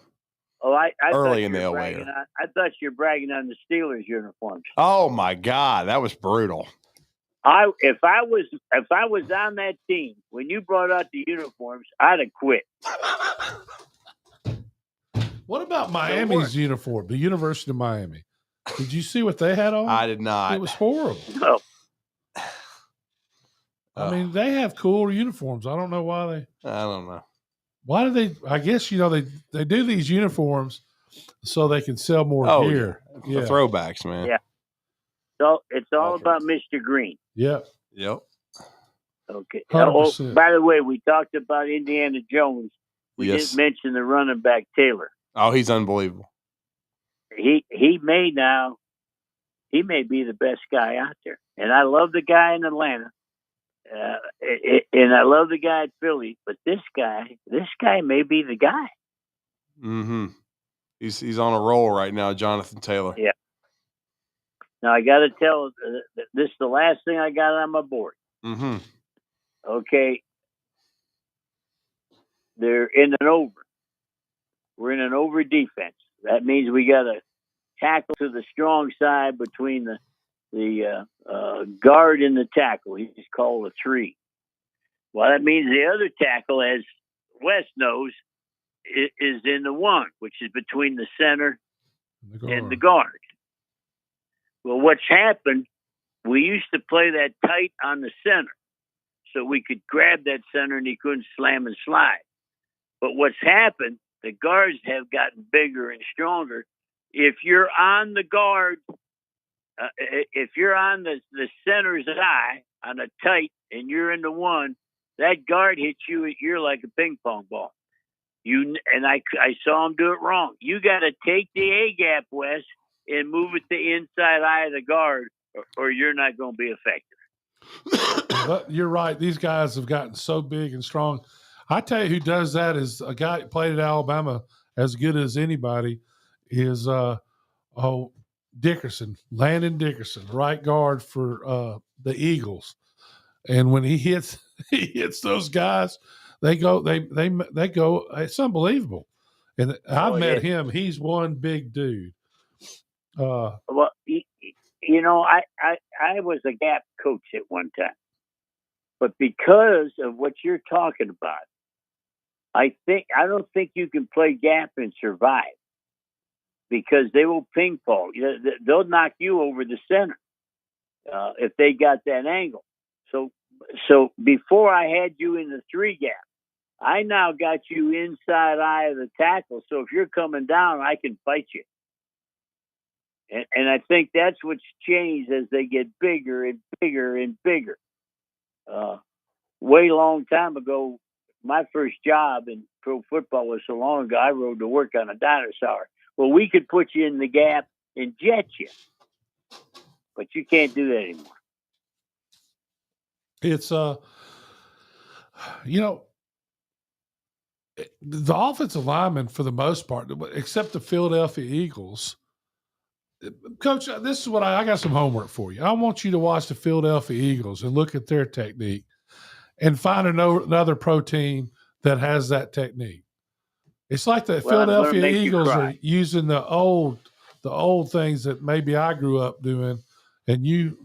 Oh, I early in the Elway era. I thought you were bragging on the Steelers uniforms. Oh my God, that was brutal. If I was on that team when you brought out the uniforms, I'd have quit. What about Miami's uniform? The University of Miami. Did you see what they had on? I did not. It was horrible. No. I mean, they have cool uniforms. I don't know why I don't know. Why do they? I guess they do these uniforms so they can sell more gear. Yeah. The throwbacks, man. Yeah. So it's all about Mr. Green. Yep. Okay. 100%. By the way, we talked about Indiana Jones. We didn't mention the running back Taylor. Oh, he's unbelievable. He may be the best guy out there, and I love the guy in Atlanta, and I love the guy at Philly. But this guy may be the guy. Mm-hmm. He's on a roll right now, Jonathan Taylor. Yeah. Now I got to tell this is the last thing I got on my board. Mm-hmm. Okay. They're in an over. We're in an over defense. That means we got to tackle to the strong side between the guard and the tackle. He's called a 3. Well, that means the other tackle, as Wes knows, is in the 1, which is between the center and the guard. Well, what's happened, we used to play that tight on the center so we could grab that center and he couldn't slam and slide. But what's happened, the guards have gotten bigger and stronger. If you're on the guard, if you're on the center's eye on a tight and you're in the 1, that guard hits you, you're like a ping pong ball. I saw him do it wrong. You got to take the A gap, Wes, and move it to the inside eye of the guard, or you're not going to be effective. But you're right. These guys have gotten so big and strong. I tell you who does that is a guy that played at Alabama as good as anybody is Dickerson, Landon Dickerson, right guard for the Eagles. And when he hits those guys, they go. It's unbelievable. And I've met him. He's one big dude. Well, I was a gap coach at one time, but because of what you're talking about, I don't think you can play gap and survive, because they will ping pong. They'll knock you over the center if they got that angle. So before I had you in the 3 gap, I now got you inside eye of the tackle. So if you're coming down, I can fight you. And I think that's what's changed as they get bigger and bigger and bigger. Way long time ago, my first job in pro football was so long ago, I rode to work on a dinosaur. Well, we could put you in the gap and jet you, but you can't do that anymore. It's the offensive linemen, for the most part, except the Philadelphia Eagles. Coach, this is what I got some homework for you. I want you to watch the Philadelphia Eagles and look at their technique and find another pro team that has that technique. It's like the Philadelphia Eagles are using the old things that maybe I grew up doing, and you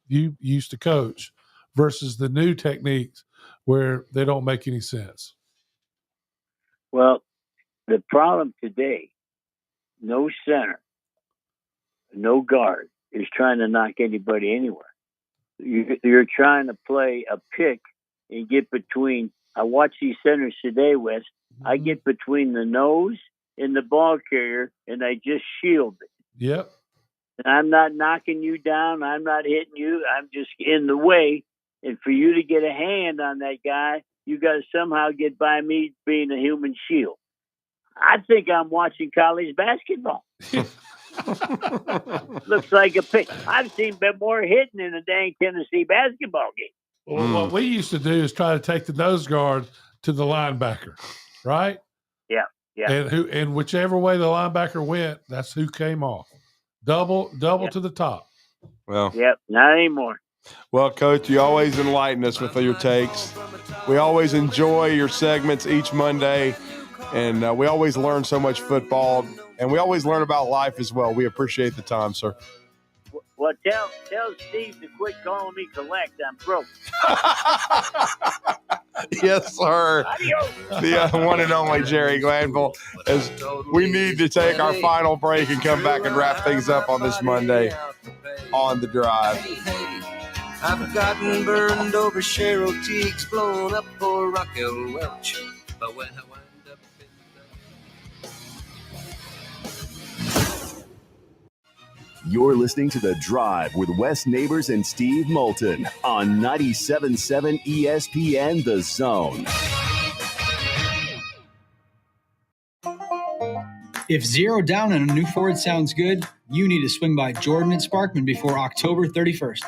used to coach, versus the new techniques where they don't make any sense. Well, the problem today, no center, no guard is trying to knock anybody anywhere. You're trying to play a pick and get between. I watch these centers today, Wes. I get between the nose and the ball carrier, and I just shield it. Yep. And I'm not knocking you down. I'm not hitting you. I'm just in the way. And for you to get a hand on that guy, you got to somehow get by me being a human shield. I think I'm watching college basketball. Looks like a pick. I've seen more hitting in a dang Tennessee basketball game. Well, what we used to do is try to take the nose guard to the linebacker, right? Yeah. And whichever way the linebacker went, that's who came off. Double to the top. Well, yep, not anymore. Well, Coach, you always enlighten us with your takes. We always enjoy your segments each Monday, and we always learn so much football, and we always learn about life as well. We appreciate the time, sir. Well, tell Steve to quit calling me collect. I'm broke. Yes, sir. The one and only Jerry Glanville. As we need to take our final break and come back and wrap things up on this Monday on The Drive. I've gotten burned over Cheryl Teagues, blown up for Raquel Welch. But when I wind up You're listening to The Drive with Wes Neighbors and Steve Moulton on 97.7 ESPN The Zone. If 0 down on a new Ford sounds good, you need to swing by Jordan and Sparkman before October 31st.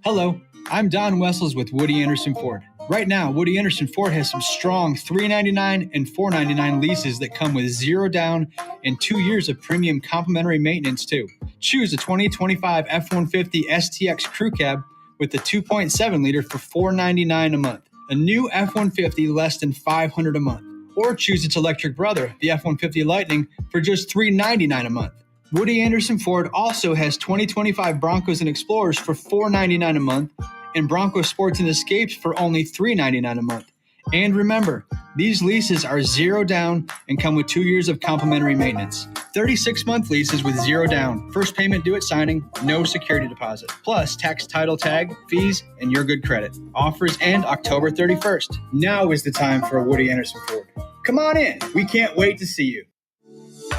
Hello, I'm Don Wessels with Woody Anderson Ford. Right now, Woody Anderson Ford has some strong $399 and $499 leases that come with 0 down and 2 years of premium complimentary maintenance too. Choose a 2025 F-150 STX Crew Cab with the 2.7 liter for $499 a month. A new F-150 less than $500 a month. Or choose its electric brother, the F-150 Lightning, for just $399 a month. Woody Anderson Ford also has 2025 Broncos and Explorers for $499 a month and Bronco Sports and Escapes for only $399 a month. And remember, these leases are 0 down and come with 2 years of complimentary maintenance. 36-month leases with 0 down. First payment due at signing, no security deposit. Plus tax, title tag, fees, and your good credit. Offers end October 31st. Now is the time for a Woody Anderson Ford. Come on in. We can't wait to see you.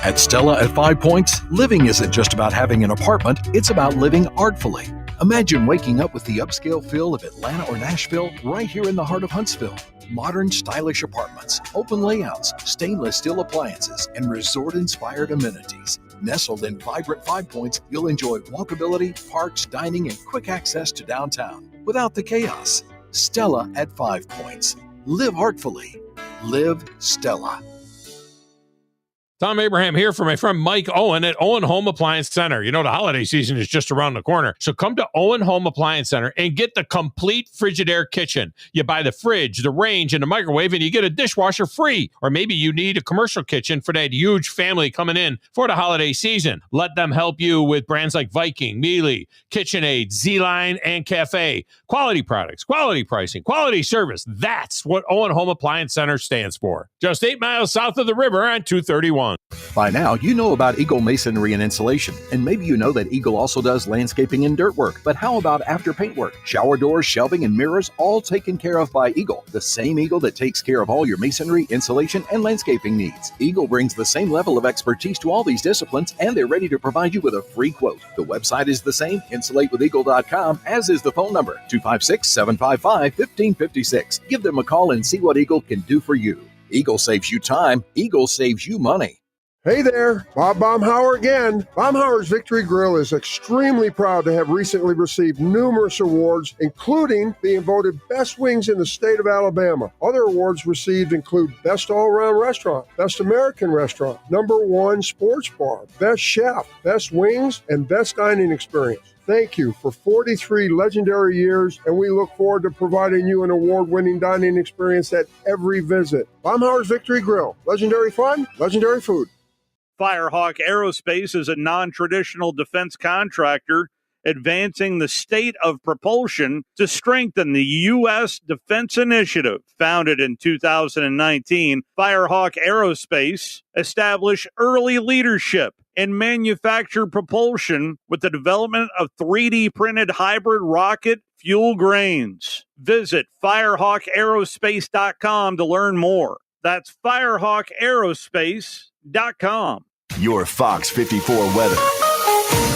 At Stella at 5 Points, living isn't just about having an apartment, it's about living artfully. Imagine waking up with the upscale feel of Atlanta or Nashville right here in the heart of Huntsville. Modern, stylish apartments, open layouts, stainless steel appliances, and resort-inspired amenities. Nestled in vibrant 5 Points, you'll enjoy walkability, parks, dining, and quick access to downtown without the chaos. Stella at 5 Points. Live artfully. Live Stella. Tom Abraham here for my friend Mike Owen at Owen Home Appliance Center. You know, the holiday season is just around the corner. So come to Owen Home Appliance Center and get the complete Frigidaire kitchen. You buy the fridge, the range, and the microwave, and you get a dishwasher free. Or maybe you need a commercial kitchen for that huge family coming in for the holiday season. Let them help you with brands like Viking, Mealy, KitchenAid, Z-Line, and Cafe. Quality products, quality pricing, quality service. That's what Owen Home Appliance Center stands for. Just 8 miles south of the river on 231. By now, you know about Eagle Masonry and Insulation, and maybe you know that Eagle also does landscaping and dirt work. But how about after paint work? Shower doors, shelving, and mirrors, all taken care of by Eagle, the same Eagle that takes care of all your masonry, insulation, and landscaping needs. Eagle brings the same level of expertise to all these disciplines, and they're ready to provide you with a free quote. The website is the same, insulatewitheagle.com, as is the phone number, 256-755-1556. Give them a call and see what Eagle can do for you. Eagle saves you time. Eagle saves you money. Hey there, Bob Baumhauer again. Baumhauer's Victory Grill is extremely proud to have recently received numerous awards, including being voted best wings in the state of Alabama. Other awards received include Best All-Around Restaurant, Best American Restaurant, #1 Sports Bar, Best Chef, Best Wings, and Best Dining Experience. Thank you for 43 legendary years, and we look forward to providing you an award-winning dining experience at every visit. Baumhauer's Victory Grill. Legendary fun, legendary food. Firehawk Aerospace is a non-traditional defense contractor advancing the state of propulsion to strengthen the U.S. Defense Initiative. Founded in 2019, Firehawk Aerospace established early leadership in manufactured propulsion with the development of 3D printed hybrid rocket fuel grains. Visit firehawkaerospace.com to learn more. That's firehawkaerospace.com. Your Fox 54 weather.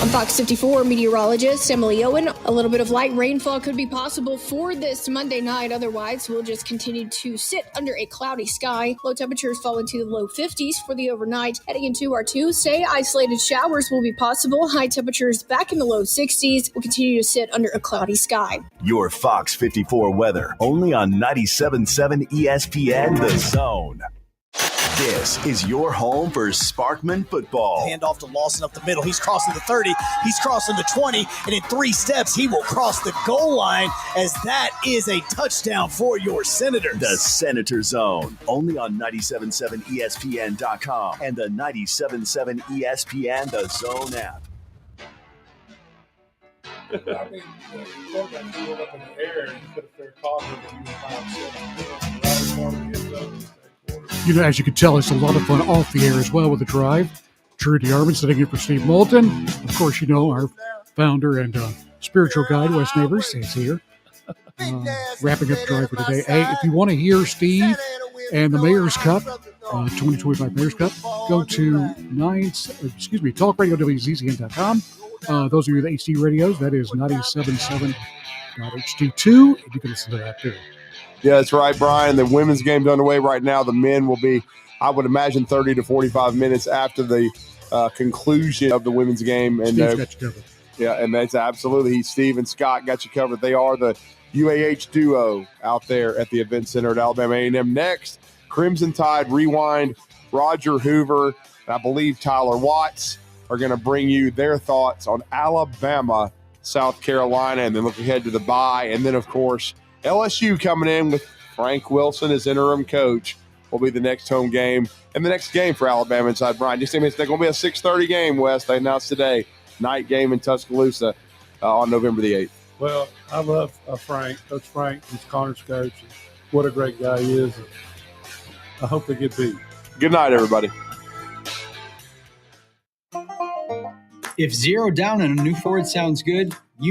I'm Fox 54 meteorologist Emily Owen. A little bit of light rainfall could be possible for this Monday night. Otherwise, we'll just continue to sit under a cloudy sky. Low temperatures fall into the low 50s for the overnight. Heading into our Tuesday, isolated showers will be possible. High temperatures back in the low 60s. We'll continue to sit under a cloudy sky. Your Fox 54 weather. Only on 97.7 ESPN The Zone. This is your home for Sparkman football. Hand off to Lawson up the middle. He's crossing the 30. He's crossing the 20. And in 3 steps, he will cross the goal line as that is a touchdown for your Senators. The Senator Zone. Only on 97.7 ESPN.com and the 97.7 ESPN The Zone app. I mean, the quarterback threw it up in the air and you could have fair caught him if he was 5'7". You know, as you can tell, it's a lot of fun off the air as well with the drive. Drew DeArmond sitting in for Steve Moulton. Of course, you know, our founder and spiritual guide, Wes Neighbors, is here. Wrapping up the drive for today. Hey, if you want to hear Steve and the Mayor's Cup, 2025 Mayor's Cup, go to talkradio.wzzn.com. Those of you with HD radios, that is 97.7.HD2. You can listen to that too. Yeah, that's right, Brian. The women's game's underway right now. The men will be, I would imagine, 30 to 45 minutes after the conclusion of the women's game. And Steve's got you covered. Yeah, and that's absolutely. Steve and Scott got you covered. They are the UAH duo out there at the Event Center at Alabama A&M. Next, Crimson Tide Rewind, Roger Hoover, and I believe Tyler Watts are going to bring you their thoughts on Alabama, South Carolina, and then look ahead to the bye. And then, of course, LSU coming in with Frank Wilson as interim coach will be the next home game and the next game for Alabama inside Brian. Just think it's going to be a 6:30 game, Wes. They announced today, night game in Tuscaloosa on November the 8th. Well, I love Frank. Coach Frank, he's Connor's coach. And what a great guy he is. And I hope they get beat. Good night, everybody. If 0 down and a new Ford sounds good, you